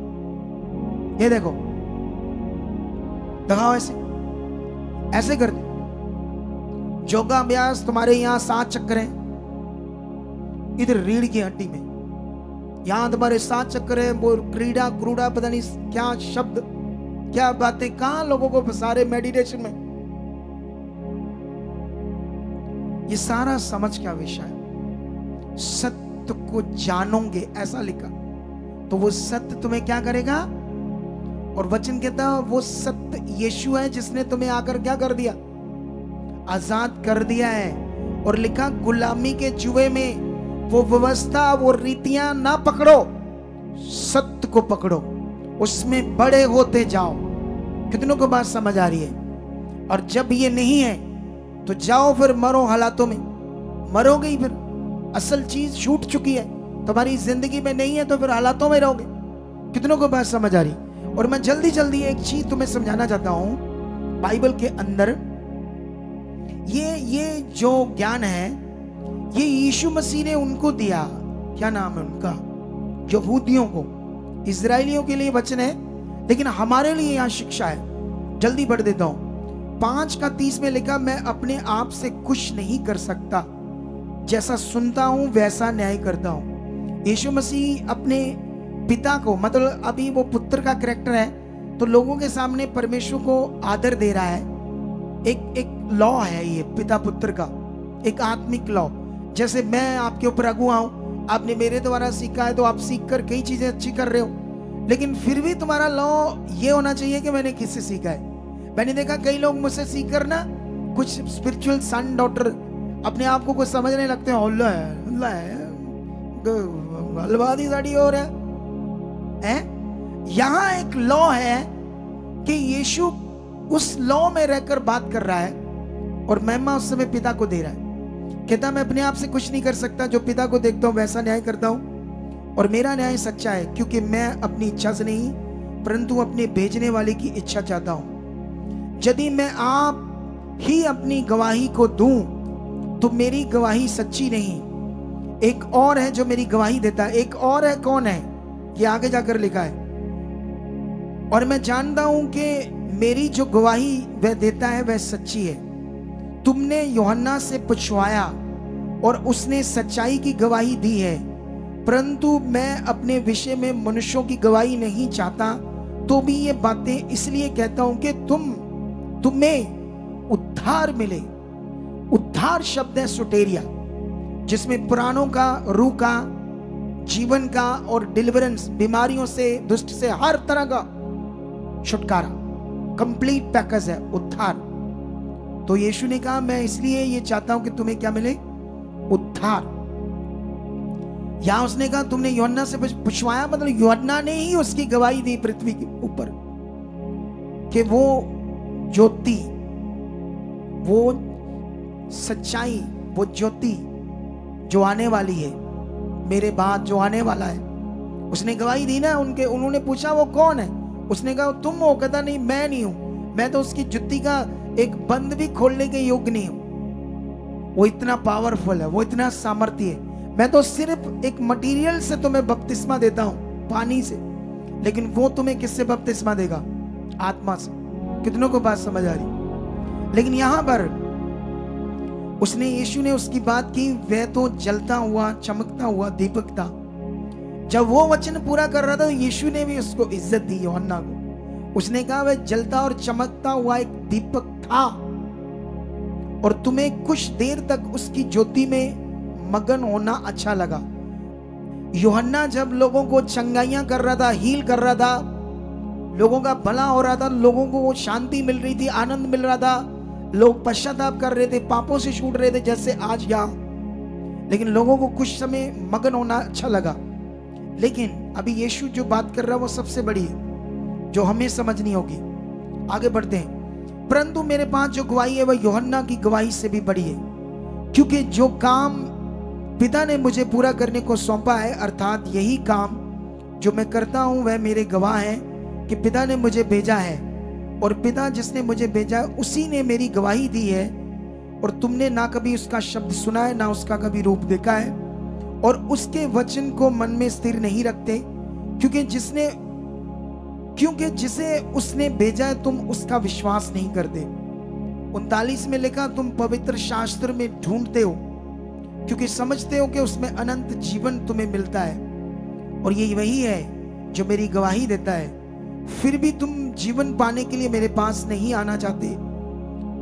ये देखो दिखाओ, ऐसे कर दे। योगा अभ्यास तुम्हारे यहां 7 चक्कर हैं, इधर रीढ़ की हड्डी में, यहां तुम्हारे 7 चक्कर है। वो क्रीड़ा क्रूड़ा पता नहीं क्या शब्द, क्या बातें, कहां लोगों को फंसा रहे मेडिटेशन में। ये सारा समझ का विषय है। सत्य को जानोगे ऐसा लिखा, तो वो सत्य तुम्हें क्या करेगा। और वचन कहता है वो सत्य यीशु है जिसने तुम्हें आकर क्या कर दिया, आजाद कर दिया है। और लिखा गुलामी के जुए में वो व्यवस्था वो रीतियां ना पकड़ो, सत्य को पकड़ो, उसमें बड़े होते जाओ। कितनों को बात समझ आ रही है। और जब ये नहीं है तो जाओ फिर मरो हालातों में, मरोगे ही फिर। असल चीज छूट चुकी है, तुम्हारी जिंदगी में नहीं है तो फिर हालातों में रहोगे। कितनों को बात समझ आ रही। और मैं जल्दी जल्दी एक चीज तुम्हें समझाना चाहता हूं। बाइबल के अंदर ये जो ज्ञान है ये यीशु मसीह ने उनको दिया। क्या नाम है उनका, यहूदियों को, इजराइलियों के लिए वचन है, लेकिन हमारे लिए यहां शिक्षा है। जल्दी बढ़ देता हूं। 5:30 में लिखा, मैं अपने आप से कुछ नहीं कर सकता, जैसा सुनता हूं वैसा न्याय करता हूं। यीशु मसीह अपने पिता को, मतलब अभी वो पुत्र का कैरेक्टर है, तो लोगों के सामने परमेश्वर को आदर दे रहा है। एक लॉ है ये पिता पुत्र का, एक आत्मिक लॉ। जैसे मैं आपके ऊपर अगुआ हूं, आपने मेरे द्वारा सीखा है, तो आप सीख कर कई चीजें अच्छी कर रहे हो, लेकिन फिर भी तुम्हारा लॉ ये होना चाहिए कि मैंने किससे सीखा है। मैंने देखा कई लोग मुझसे सीख कर ना, कुछ स्पिरिचुअल सन डॉटर अपने आप को कुछ समझने लगते हैं। अल्लाह है गलबादी साड़ी हो रहा है। यहां एक लॉ है कि यीशु उस लॉ में रहकर बात कर रहा है और महिमा उस समय पिता को दे रहा है। कहता मैं अपने आप से कुछ नहीं कर सकता, जो पिता को देखता हूं वैसा न्याय करता हूं, और मेरा न्याय सच्चा है, क्योंकि मैं अपनी इच्छा से नहीं परंतु अपने भेजने वाले की इच्छा चाहता हूं। यदि मैं आप ही अपनी गवाही को दूं तो मेरी गवाही सच्ची नहीं, एक और है जो मेरी गवाही देता है। एक और है, कौन है ये आगे जाकर लिखा है। और मैं जानता हूं कि मेरी जो गवाही वह देता है वह सच्ची है। तुमने यूहन्ना से पूछवाया और उसने सच्चाई की गवाही दी है, परंतु मैं अपने विषय में मनुष्यों की गवाही नहीं चाहता, तो भी ये बातें इसलिए कहता हूं कि तुम्हें उद्धार मिले। उद्धार शब्द है सुटेरिया, जिसमें पुराणों का, रूह का, जीवन का और डिलीवरेंस, बीमारियों से, दुष्ट से, हर तरह का छुटकारा, कंप्लीट पैकेज है उद्धार। तो यीशु ने कहा मैं इसलिए ये चाहता हूं कि तुम्हें क्या मिले, उद्धार। यहां उसने कहा तुमने यूहन्ना से पूछवाया, मतलब यूहन्ना ने ही उसकी गवाही दी पृथ्वी के ऊपर कि वो ज्योति, वो सच्चाई, वो ज्योति जो आने वाली है, मेरे बाद जो आने वाला है, उसने गवाही दी ना। उन्होंने पूछा वो कौन है, उसने कहा तुम हो। कहता नहीं मैं नहीं हूं, मैं तो उसकी जुत्ती का एक बंद भी खोलने के योग्य नहीं हूं। वो इतना पावरफुल है, वो इतना सामर्थ्य है। मैं तो सिर्फ एक मटेरियल से तुम्हें बपतिस्मा देता हूं, पानी से, लेकिन वो तुम्हें किससे बपतिस्मा देगा, आत्मा से। कितनों को बात समझ आ रही। लेकिन यहां पर उसने, यीशु ने उसकी बात की, वह तो जलता हुआ चमकता हुआ दीपक था। जब वो वचन पूरा कर रहा था तो यीशु ने भी उसको इज्जत दी, यूहन्ना को। उसने कहा वह जलता और चमकता हुआ एक दीपक था और तुम्हें कुछ देर तक उसकी ज्योति में मगन होना अच्छा लगा। यूहन्ना जब लोगों को चंगाइयां कर रहा था, हील कर रहा था, लोगों का भला हो रहा था, लोगों को वो शांति मिल रही थी, आनंद मिल रहा था, लोग पश्चाताप कर रहे थे, पापों से छूट रहे थे, जैसे आज यहां। लेकिन लोगों को कुछ समय मगन होना अच्छा लगा। लेकिन अभी यीशु जो बात कर रहा है वो सबसे बड़ी है, जो हमें समझनी होगी। आगे बढ़ते हैं। परंतु मेरे पास जो गवाही है वह यूहन्ना की गवाही से भी बड़ी है, क्योंकि जो काम पिता ने मुझे पूरा करने को सौंपा है, अर्थात यही काम जो मैं करता हूं, वह मेरे गवाह है कि पिता ने मुझे भेजा है, और पिता जिसने मुझे भेजा उसी ने मेरी गवाही दी है। और तुमने ना कभी उसका शब्द सुना है, ना उसका कभी रूप देखा है, और उसके वचन को मन में स्थिर नहीं रखते, क्योंकि जिसे उसने भेजा है तुम उसका विश्वास नहीं करते। 39 में लिखा तुम पवित्र शास्त्र में ढूंढते हो, क्योंकि समझते हो कि उसमें अनंत जीवन तुम्हें मिलता है, और ये वही है जो मेरी गवाही देता है। फिर भी तुम जीवन पाने के लिए मेरे पास नहीं आना चाहते।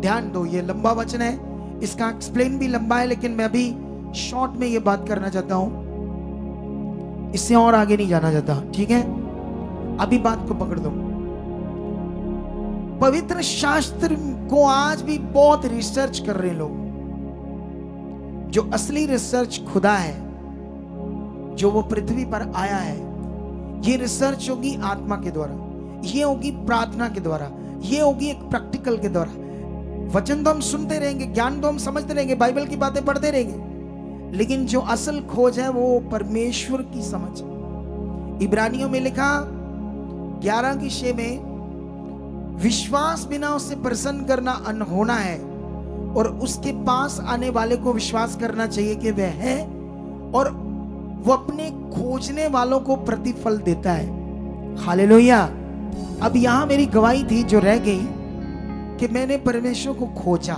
ध्यान दो, ये लंबा वचन है, इसका एक्सप्लेन भी लंबा है, लेकिन मैं अभी शॉर्ट में ये बात करना चाहता हूं, इससे और आगे नहीं जाना चाहता, ठीक है? अभी बात को पकड़ दो। पवित्र शास्त्र को आज भी बहुत रिसर्च कर रहे हैं लोग। जो असली रिसर्च खुदा है, जो वो पृथ्वी पर आया है, ये रिसर्च होगी आत्मा के द्वारा, ये होगी प्रार्थना के द्वारा, ये होगी एक प्रैक्टिकल के द्वारा। वचन तो हम सुनते रहेंगे, ज्ञान तो हम समझते रहेंगे, बाइबल की बातें पढ़ते रहेंगे, लेकिन जो असल खोज है वो परमेश्वर की समझ। इब्रानियों में लिखा 11:6 में, विश्वास बिना उससे प्रसन्न करना अनहोना है, और उसके पास आने वाले को विश्वास करना चाहिए कि वह है, और वो अपने खोजने वालों को प्रतिफल देता है। हालेलुया। अब यहां मेरी गवाही थी जो रह गई कि मैंने परमेश्वर को खोजा।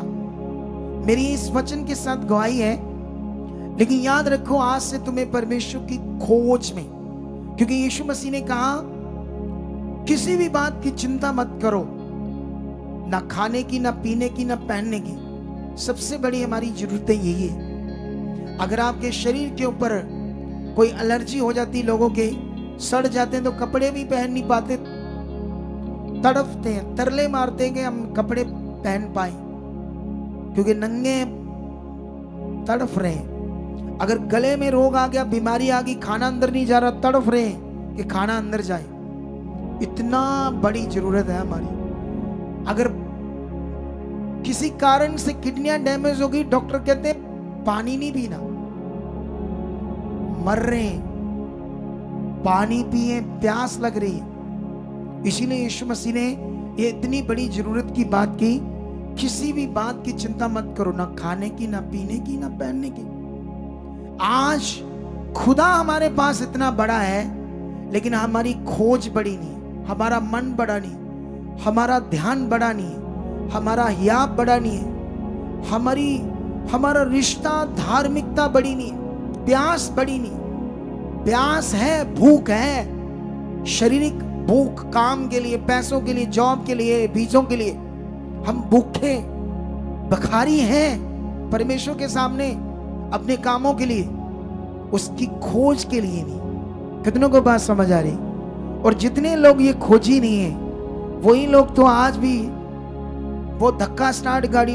मेरी इस वचन के साथ गवाही है, लेकिन याद रखो आज से तुम्हें परमेश्वर की खोज में, क्योंकि यीशु मसीह ने कहा किसी भी बात की चिंता मत करो, ना खाने की, ना पीने की, ना पहनने की। सबसे बड़ी हमारी जरूरतें यही है। अगर आपके शरीर के ऊपर कोई एलर्जी हो जाती, लोगों के सड़ जाते हैं, तो कपड़े भी पहन नहीं पाते, तड़पते हैं, तरले मारते हैं कि हम कपड़े पहन पाए, क्योंकि नंगे तड़प रहे हैं। अगर गले में रोग आ गया, बीमारी आ गई, खाना अंदर नहीं जा रहा, तड़प रहे हैं कि खाना अंदर जाए। इतना बड़ी जरूरत है हमारी। अगर किसी कारण से किडनियां डैमेज हो गई, डॉक्टर कहते हैं पानी नहीं पीना, मर रहे हैं, पानी पिए, प्यास लग रही है। इसीलिए यीशु मसीह ने ये इतनी बड़ी जरूरत की बात की, किसी भी बात की चिंता मत करो, ना खाने की, ना पीने की, ना पहनने की। आज खुदा हमारे पास इतना बड़ा है, लेकिन हमारी खोज बड़ी नहीं, हमारा मन बड़ा नहीं, हमारा ध्यान बड़ा नहीं है, हमारा हियाब बड़ा नहीं है, हमारा रिश्ता, धार्मिकता बड़ी नहीं, प्यास बड़ी नहीं। प्यास है, भूख है, शारीरिक भूख, काम के लिए, पैसों के लिए, जॉब के लिए, बीजों के लिए हम भूखे बखारी हैं परमेश्वर के सामने, अपने कामों के लिए, उसकी खोज के लिए नहीं। कितनों को बात समझ आ रही? और जितने लोग ये खोजी नहीं है, वही लोग तो आज भी वो धक्का स्टार्ट गाड़ी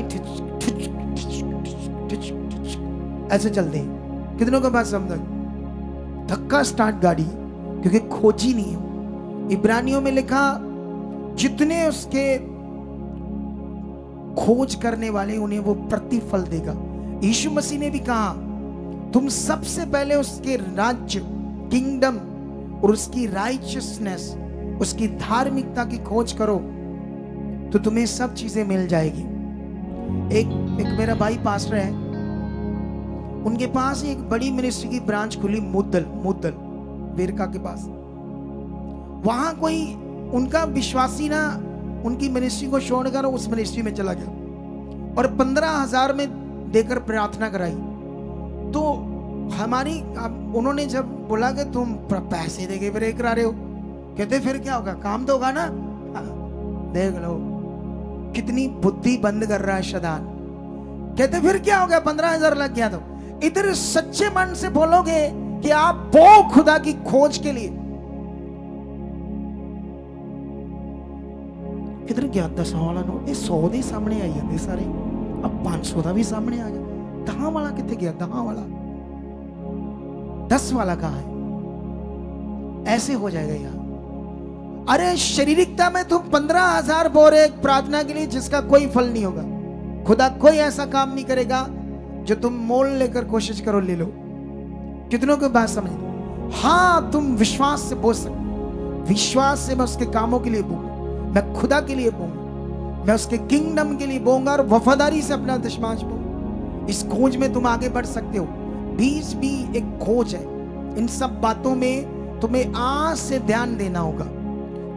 ऐसे चलते हैं। कितनों को बात समझ? धक्का स्टार्ट गाड़ी, क्योंकि खोजी नहीं है। इब्रानियों में लिखा जितने उसके खोज करने वाले, उन्हें वो प्रतिफल देगा। यीशु मसीह ने भी कहा तुम सबसे पहले उसके राज्य, किंगडम और उसकी राइचियसनेस, उसकी धार्मिकता की खोज करो तो तुम्हें सब चीजें मिल जाएगी। एक मेरा भाई पास्टर है, उनके पास एक बड़ी मिनिस्ट्री की ब्रांच खुली मुद्दल वेरका के पास। वहां कोई उनका विश्वासी ना उनकी मिनिस्ट्री को छोड़कर उस मिनिस्ट्री में चला गया और 15,000 में देकर प्रार्थना कराई। तो हमारी उन्होंने जब बोला कि तुम पैसे देके ब्रेक करा रहे हो, कहते फिर क्या होगा, काम तो होगा ना। देख लो कितनी बुद्धि बंद कर रहा है शैतान। कहते फिर क्या होगा, 15,000 लग गया। तो इधर सच्चे मन से बोलोगे कि आप वो खुदा की खोज के लिए, किधर गया 10 वाला नोट, 100 ਦੇ ਸਾਹਮਣੇ ਆਈ ਜਾਂਦੇ ਸਾਰੇ, अब 500 ਦਾ भी सामने आ गया। 10 वाला कितने गया, 10 वाला 10 वाला कहाँ है? ऐसे हो जाएगा यार। अरे शारीरिकता में तुम 15,000 बोल रहे प्रार्थना के लिए, जिसका कोई फल नहीं होगा। खुदा कोई ऐसा काम नहीं करेगा जो तुम मोल लेकर कोशिश करो ले लो। कितनों को बात समझ? हाँ, तुम विश्वास से बोल सकते, विश्वास से मैं उसके कामों के लिए बोलूंगा, मैं खुदा के लिए बोलूंगा, मैं उसके किंगडम के लिए बोलूंगा और वफादारी से अपना दशमांश बोलूंगा। इस खोज में तुम आगे बढ़ सकते हो। बीज भी एक खोज है। इन सब बातों में तुम्हें आज से ध्यान देना होगा।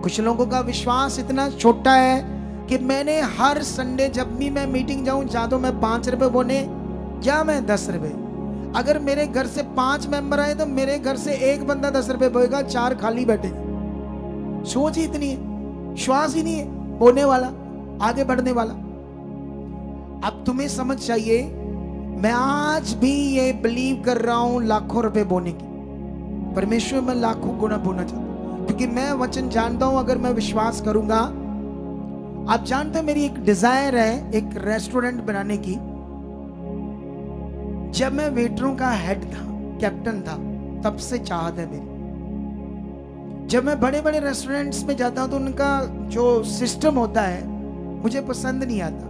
कुछ लोगों का विश्वास इतना छोटा है कि मैंने हर संडे जब भी मैं मीटिंग जाऊं, जा तो मैं 5 रुपए बोने या मैं 10 रुपए। अगर मेरे घर से 5 मेंबर आए तो मेरे घर से एक बंदा 10 रुपए बोएगा, 4 खाली बैठेंगे। सोच ही इतनी है, श्वास ही नहीं है बोलने वाला, आगे बढ़ने वाला। अब तुम्हें समझ चाहिए, मैं आज भी ये बिलीव कर रहा हूं लाखों रुपए बोने की। परमेश्वर मैं लाखों गुना बोना चाहता हूं, क्योंकि मैं वचन जानता हूं अगर मैं विश्वास करूंगा। आप जानते हो मेरी एक डिजायर है एक रेस्टोरेंट बनाने की। जब मैं वेटरों का हेड था, कैप्टन था, तब से चाहत है मेरी। जब मैं बड़े बड़े रेस्टोरेंट्स में जाता हूं तो उनका जो सिस्टम होता है मुझे पसंद नहीं आता,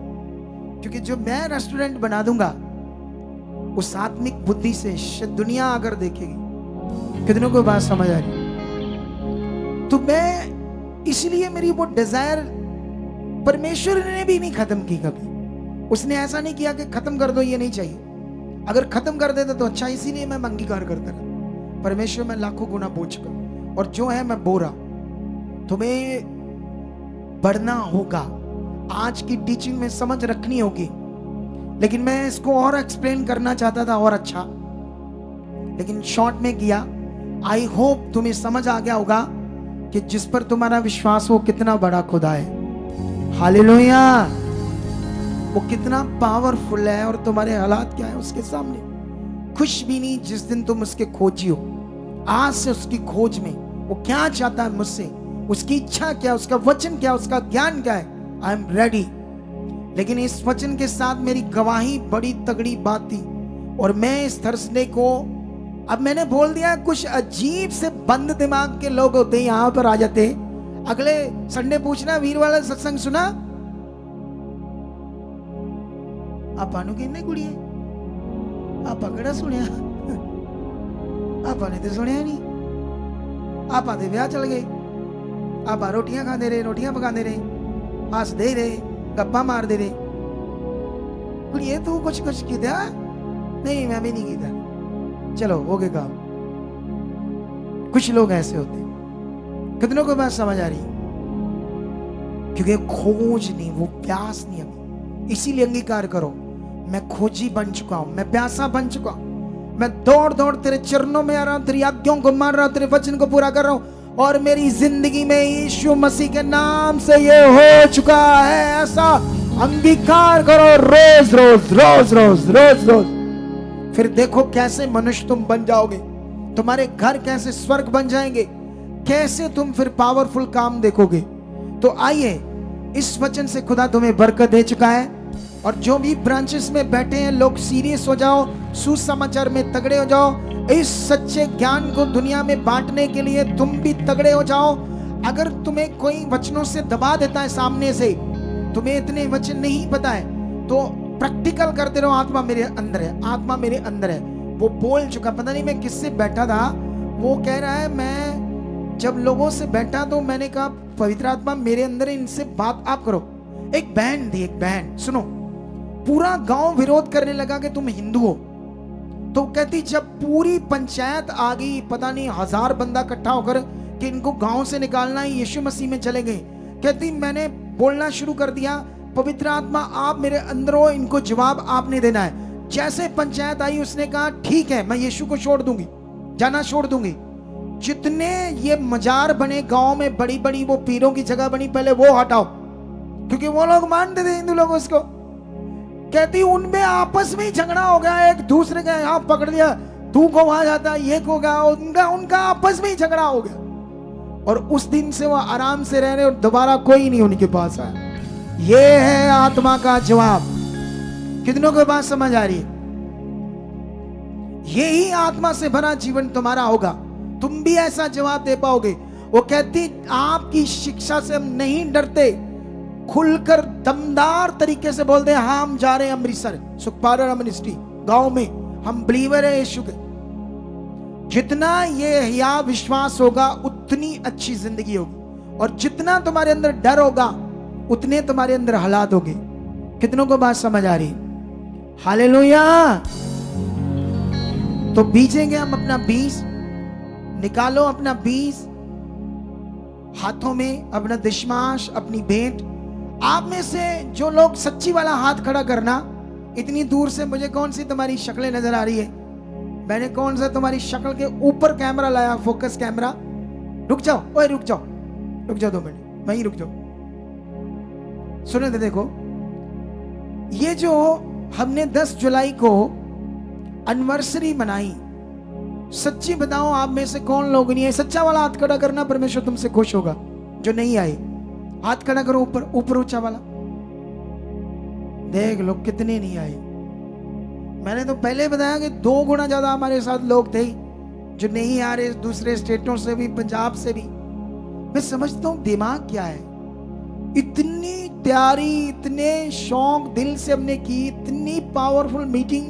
क्योंकि जो मैं रेस्टोरेंट बना दूंगा उस आत्मिक बुद्धि से दुनिया अगर देखेगी। कितनों को बात समझ आ रही? तो मैं इसलिए मेरी वो डिजायर परमेश्वर ने भी नहीं खत्म की कभी। उसने ऐसा नहीं किया कि खत्म कर दो, ये नहीं चाहिए। अगर खत्म कर देता तो अच्छा, इसीलिए मैं अंगीकार करता रहा। परमेश्वर मैं लाखों गुना बोझ चुका और जो है मैं बो रहा। तुम्हें बढ़ना होगा, आज की टीचिंग में समझ रखनी होगी, लेकिन मैं इसको और एक्सप्लेन करना चाहता था और अच्छा, लेकिन शॉर्ट में किया। आई होप तुम्हें समझ आ गया होगा कि जिस पर तुम्हारा विश्वास हो कितना बड़ा खुदा है। हालेलुया, वो कितना पावरफुल है और तुम्हारे हालात क्या है उसके सामने। खुश भी नहीं जिस दिन तुम उसके खोजी हो। आज से उसकी खोज में वो क्या चाहता है मुझसे, उसकी इच्छा क्या, उसका वचन क्या, उसका ज्ञान क्या है। I am ready. लेकिन इस वचन के साथ मेरी गवाही बड़ी तगड़ी बात थी और मैं इस थर्सडे को, अब मैंने बोल दिया, कुछ अजीब से बंद दिमाग के लोग होते हैं यहां पर आ जाते। अगले संडे पूछना वीर वाला सत्संग सुना आप आनु किन्ने कुड़िए आप अगड़ा सुनिया आपने तो सुनिया नहीं। आप आते ब्याह चल गए, आप रोटियां खाते रहे, रोटियां पकाते रहे, हंसते रहे, गप्पा मार दे रहे। कुड़िए तू कुछ कुछ किया? नहीं मैं भी नहीं किया। चलो हो गए काम। कुछ लोग ऐसे होते, कितनों को बात समझ आ रही? क्योंकि खोज नहीं, वो प्यास नहीं अभी। इसीलिए अंगीकार करो, मैं खोजी बन चुका हूं, मैं प्यासा बन चुका हूं। मैं दौड़ दौड़ तेरे चरणों में आ रहा हूं, तेरी आज्ञाओं को मान रहा हूं, तेरे वचन को पूरा कर रहा हूं और मेरी जिंदगी में यीशु मसीह के नाम से ये हो चुका है। ऐसा अंगीकार करो रोज रोज रोज रोज रोज रोज। फिर देखो कैसे मनुष्य तुम बन जाओगे, तुम्हारे घर कैसे स्वर्ग बन जाएंगे, कैसे तुम फिर पावरफुल काम देखोगे। तो आइए, इस वचन से खुदा तुम्हें बरकत दे चुका है और जो भी ब्रांचेस में बैठे हैं लोग सीरियस हो जाओ, सुसमाचार में तगड़े हो जाओ। इस सच्चे ज्ञान को दुनिया में बांटने के लिए तुम भी तगड़े हो जाओ। अगर तुम्हें कोई वचनों से दबा देता है सामने से, तुम्हें इतने वचन नहीं पता है, तो प्रैक्टिकल करते रहो। आत्मा मेरे अंदर है, आत्मा मेरे अंदर है। वो बोल चुका, पता नहीं मैं किससे बैठा था, वो कह रहा है मैं जब लोगों से बैठा तो मैंने कहा पवित्र आत्मा मेरे अंदर है, इनसे बात आप करो। एक बहन थी, एक बहन, सुनो, पूरा गांव विरोध करने लगा कि तुम हिंदू हो। तो कहती जब पूरी पंचायत आ गई, पता नहीं 1000 बंदा इकट्ठा होकर कि इनको गांव से निकालना है, यीशु मसीह में चले गए। कहती मैंने बोलना शुरू कर दिया, पवित्र आत्मा आप मेरे अंदर हो, इनको जवाब आपने देना है। जैसे पंचायत आई उसने कहा ठीक है मैं यीशु को छोड़ दूंगी, जाना छोड़ दूंगी। जितने ये मजार बने गांव में, बड़ी बड़ी वो पीरों की जगह बनी, पहले वो हटाओ, क्योंकि वो लोग मानते थे हिंदू लोग उसको। कहती उनमें आपस में ही झगड़ा हो गया, एक दूसरे का यहाँ पकड़ लिया, तू को वहां जाता, ये को गया, उनका आपस में ही झगड़ा हो गया। और उस दिन से वो आराम से रह रहे और दोबारा कोई नहीं उनके पास आया। ये है आत्मा का जवाब। कितनों को बात समझ आ रही है? यही आत्मा से भरा जीवन तुम्हारा होगा, तुम भी ऐसा जवाब दे पाओगे। वो कहती आपकी शिक्षा से हम नहीं डरते, खुलकर दमदार तरीके से बोलते हैं हाँ हम जा रहे हैं अमृतसर, सुखपाल मिनिस्ट्री गांव में, हम बिलीवर है यीशु के। जितना ये हिया विश्वास होगा उतनी अच्छी जिंदगी होगी, और जितना तुम्हारे अंदर डर होगा उतने तुम्हारे अंदर हालात होंगे। कितनों को बात समझ आ रही? हालेलुया। तो बीजेंगे हम अपना बीज, निकालो अपना बीज हाथों में, अपना दशमाश, अपनी भेंट। आप में से जो लोग सच्ची वाला हाथ खड़ा करना। इतनी दूर से मुझे कौन सी तुम्हारी शक्लें नजर आ रही है? मैंने कौन सा तुम्हारी शक्ल के ऊपर कैमरा लाया, फोकस कैमरा। रुक जाओ, ओए रुक जाओ, रुक जाओ 2 मिनट, वहीं रुक जाओ। सुने थे, देखो ये जो हमने 10 जुलाई को एनिवर्सरी मनाई, सच्ची बताओ आप में से कौन लोग नहीं आए? सच्चा वाला हाथ खड़ा करना, परमेश्वर तुमसे खुश होगा। जो नहीं आए हाथ खड़ा करो, ऊपर ऊपर ऊंचा वाला। देख लो कितने नहीं आए। मैंने तो पहले बताया कि 2 गुना ज्यादा हमारे साथ लोग थे जो नहीं आ रहे, दूसरे स्टेटों से भी, पंजाब से भी। मैं समझता हूं दिमाग क्या है। इतनी प्यारी, इतने शौक दिल से हमने की, इतनी पावरफुल मीटिंग,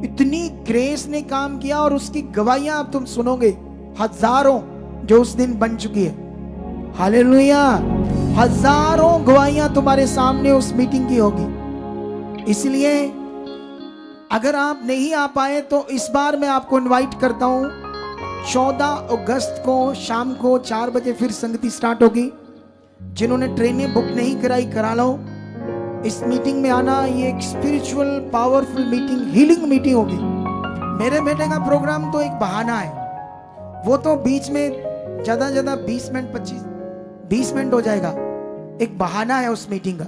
इतनी ग्रेस ने काम किया, और उसकी गवाहियां अब तुम सुनोगे, हजारों जो उस दिन बन चुकी है। हालेलुया, हजारों गवाहियां तुम्हारे सामने उस मीटिंग की होगी। इसलिए अगर आप नहीं आ पाए तो इस बार मैं आपको इनवाइट करता हूं, 14 अगस्त को शाम को 4 बजे फिर संगति स्टार्ट होगी। जिन्होंने ट्रेनें बुक नहीं कराई करा लो, इस मीटिंग में आना। ये एक spiritual powerful meeting, healing meeting होगी। मेरे बेटे का प्रोग्राम तो एक बहाना है, वो तो बीच में ज्यादा 20 मिनट 20 मिनट हो जाएगा, एक बहाना है उस मीटिंग का।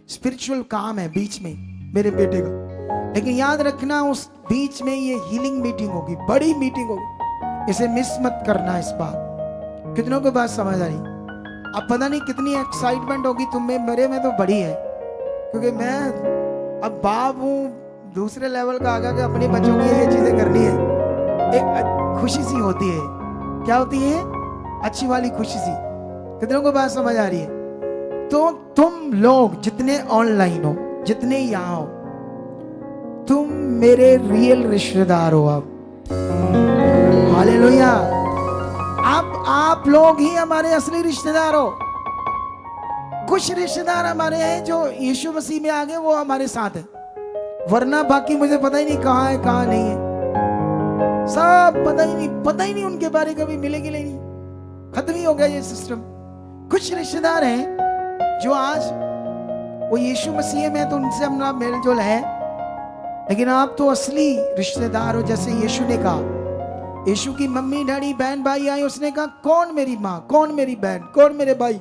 स्पिरिचुअल काम है बीच में मेरे बेटे का, लेकिन याद रखना उस बीच में ये हीलिंग मीटिंग होगी, बड़ी मीटिंग होगी। इसे मिस मत करना इस बार। कितनों को बात समझ आ रही? अब पता नहीं कितनी एक्साइटमेंट होगी तुम में, मेरे में तो बड़ी है, क्योंकि मैं अब बाप हूँ दूसरे लेवल का आगा, कि अपने बच्चों की ये चीजें करनी है। एक खुशी सी होती है। क्या होती है? अच्छी वाली खुशी सी। कितनों को बात समझ आ रही है? तो तुम लोग जितने ऑनलाइन हो, जितने यहाँ हो, तुम मेरे रियल रिश्तेदार हो। अब हालेलुया, अब आप लोग ही हमारे असली रिश्तेदार हो। कुछ रिश्तेदार हमारे हैं जो यीशु मसीह में आ गए, वो हमारे साथ है, वरना बाकी मुझे पता ही नहीं कहाँ है कहाँ नहीं है। सब पता ही नहीं उनके बारे कभी मिलेगी नहीं, खत्म ही हो गया ये सिस्टम। कुछ रिश्तेदार हैं जो आज वो यीशु मसीह में, तो उनसे हमारा मेल जोल है, लेकिन आप तो असली रिश्तेदार हो। जैसे यीशु ने कहा, यीशु की मम्मी डैडी बहन भाई आए, उसने कहा कौन मेरी माँ, कौन मेरी बहन, कौन मेरे भाई?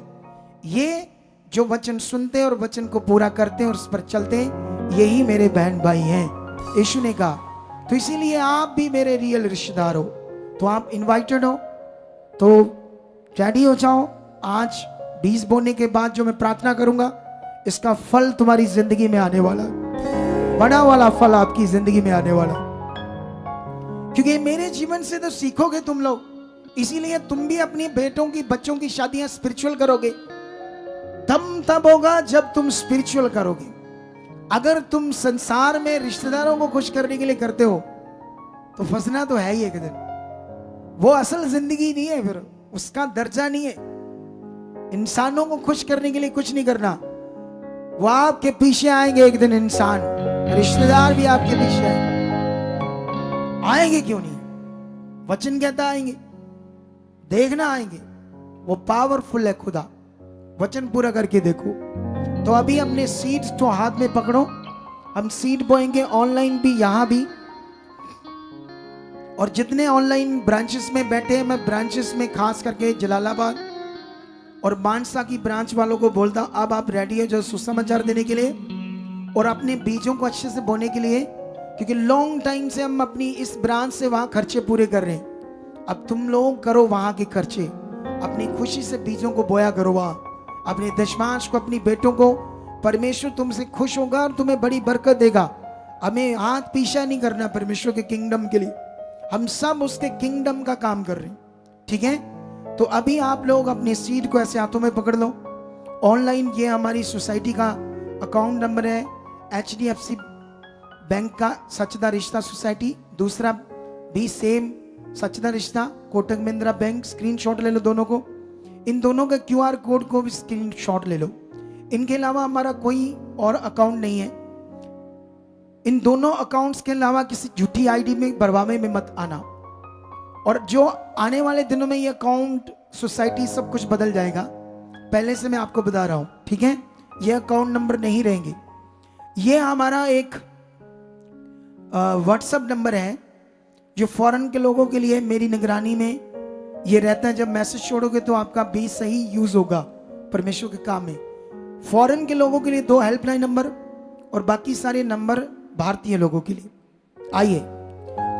ये जो वचन सुनते हैं और वचन को पूरा करते हैं और उस पर चलते हैं, यही मेरे बहन भाई हैं, यीशु ने कहा। तो इसीलिए आप भी मेरे रियल रिश्तेदार हो। तो आप इनवाइटेड हो, तो रेडी हो जाओ। आज 20 बोने के बाद जो मैं प्रार्थना करूंगा, इसका फल तुम्हारी जिंदगी में आने वाला, बड़ा वाला फल आपकी जिंदगी में आने वाला। क्योंकि मेरे जीवन से तो सीखोगे तुम लोग, इसीलिए तुम भी अपनी बेटों की, बच्चों की शादियां स्पिरिचुअल करोगे। दम तब होगा जब तुम स्पिरिचुअल करोगे। अगर तुम संसार में रिश्तेदारों को खुश करने के लिए करते हो तो फंसना तो है ही एक दिन। वो असल जिंदगी नहीं है, फिर उसका दर्जा नहीं है। इंसानों को खुश करने के लिए कुछ नहीं करना, वो आपके पीछे आएंगे एक दिन। इंसान, रिश्तेदार भी आपके पीछे आएंगे, क्यों नहीं? वचन कहता आएंगे, देखना आएंगे। वो पावरफुल है खुदा, वचन पूरा करके देखो। तो अभी अपने सीड्स तो हाथ में पकड़ो, हम सीड बोएंगे, ऑनलाइन भी, यहां भी। और जितने ऑनलाइन ब्रांचेस में बैठे हैं, मैं ब्रांचेस में खास करके जलालाबाद और मानसा की ब्रांच वालों को बोलता, अब आप रेडी हो जो सुसमाचार देने के लिए और अपने बीजों को अच्छे से बोने के लिए, क्योंकि लॉन्ग टाइम से हम अपनी इस ब्रांच से वहां खर्चे पूरे कर रहे हैं। अब तुम लोग करो वहां के खर्चे, अपनी खुशी से बीजों को बोया करो वहां, अपने दशमांश को, अपनी बेटों को। परमेश्वर तुमसे खुश होगा और तुम्हें बड़ी बरकत देगा। हमें हाथ पीछा नहीं करना परमेश्वर के किंगडम के लिए, हम सब उसके किंगडम का काम कर रहे हैं, ठीक है? तो अभी आप लोग अपने सीड को ऐसे हाथों में पकड़ लो। ऑनलाइन ये हमारी सोसाइटी का अकाउंट नंबर है, HDFC बैंक का सचदा रिश्ता सोसाइटी, दूसरा भी सेम सचदा रिश्ता कोटक महिंद्रा बैंक। स्क्रीनशॉट ले लो दोनों को, इन दोनों का QR कोड को भी स्क्रीनशॉट ले लो। इनके अलावा हमारा कोई और अकाउंट नहीं है। इन दोनों अकाउंट्स के अलावा किसी झूठी ID में बरवामे में मत आना। और जो आने वाले दिनों में ये अकाउंट, सोसाइटी, सब कुछ बदल जाएगा, पहले से मैं आपको बता रहा हूं, ठीक है? ये अकाउंट नंबर नहीं रहेंगे। ये हमारा एक व्हाट्सएप नंबर है जो फॉरेन के लोगों के लिए मेरी निगरानी में ये रहता है। जब मैसेज छोड़ोगे तो आपका भी सही यूज होगा परमेश्वर के काम में। फॉरेन के लोगों के लिए 2 हेल्पलाइन नंबर और बाकी सारे नंबर भारतीय लोगों के लिए। आइए,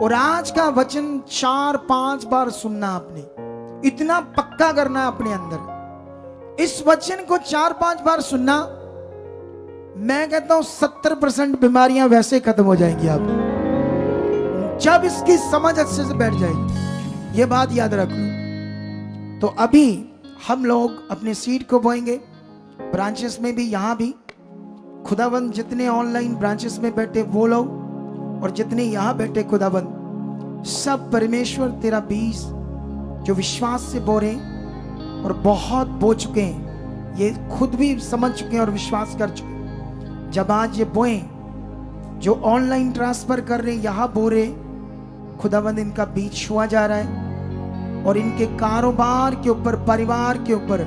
और आज का वचन 4-5 बार सुनना आपने, इतना पक्का करना है अपने अंदर। इस वचन को 4-5 बार सुनना, मैं कहता हूं 70% बीमारियां वैसे खत्म हो जाएंगी आप जब इसकी समझ अच्छे से बैठ जाएगी। ये बात याद रख लो। तो अभी हम लोग अपने सीट को बोएंगे, ब्रांचेस में भी, यहां भी खुदाबंद जितने ऑनलाइन ब्रांचेस में बैठे वो लोग और जितने यहां बैठे खुदाबंद, सब परमेश्वर तेरा बीज जो विश्वास से बो रहे हैं और बहुत बो चुके हैं, ये खुद भी समझ चुके हैं और विश्वास कर चुके हैं। जब आज ये बोए, जो ऑनलाइन ट्रांसफर कर रहे हैं, यहां बो रहे, खुदाबंद इनका बीज छुआ जा रहा है और इनके कारोबार के ऊपर, परिवार के ऊपर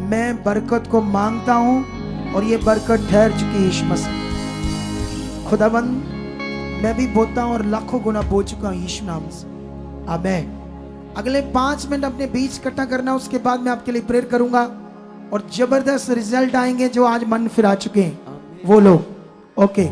मैं बरकत को मांगता हूं और ये बरकत ठहर चुकी है यीशु मसीह। खुदाबंद मैं भी बोलता हूं और लाखों गुना बो चुका हूं यीशु नाम से। आमीन। अगले 5 मिनट अपने बीच इकट्ठा करना, उसके बाद मैं आपके लिए प्रेयर करूंगा और जबरदस्त रिजल्ट आएंगे जो आज मन फिरा चुके हैं वो लोग। ओके।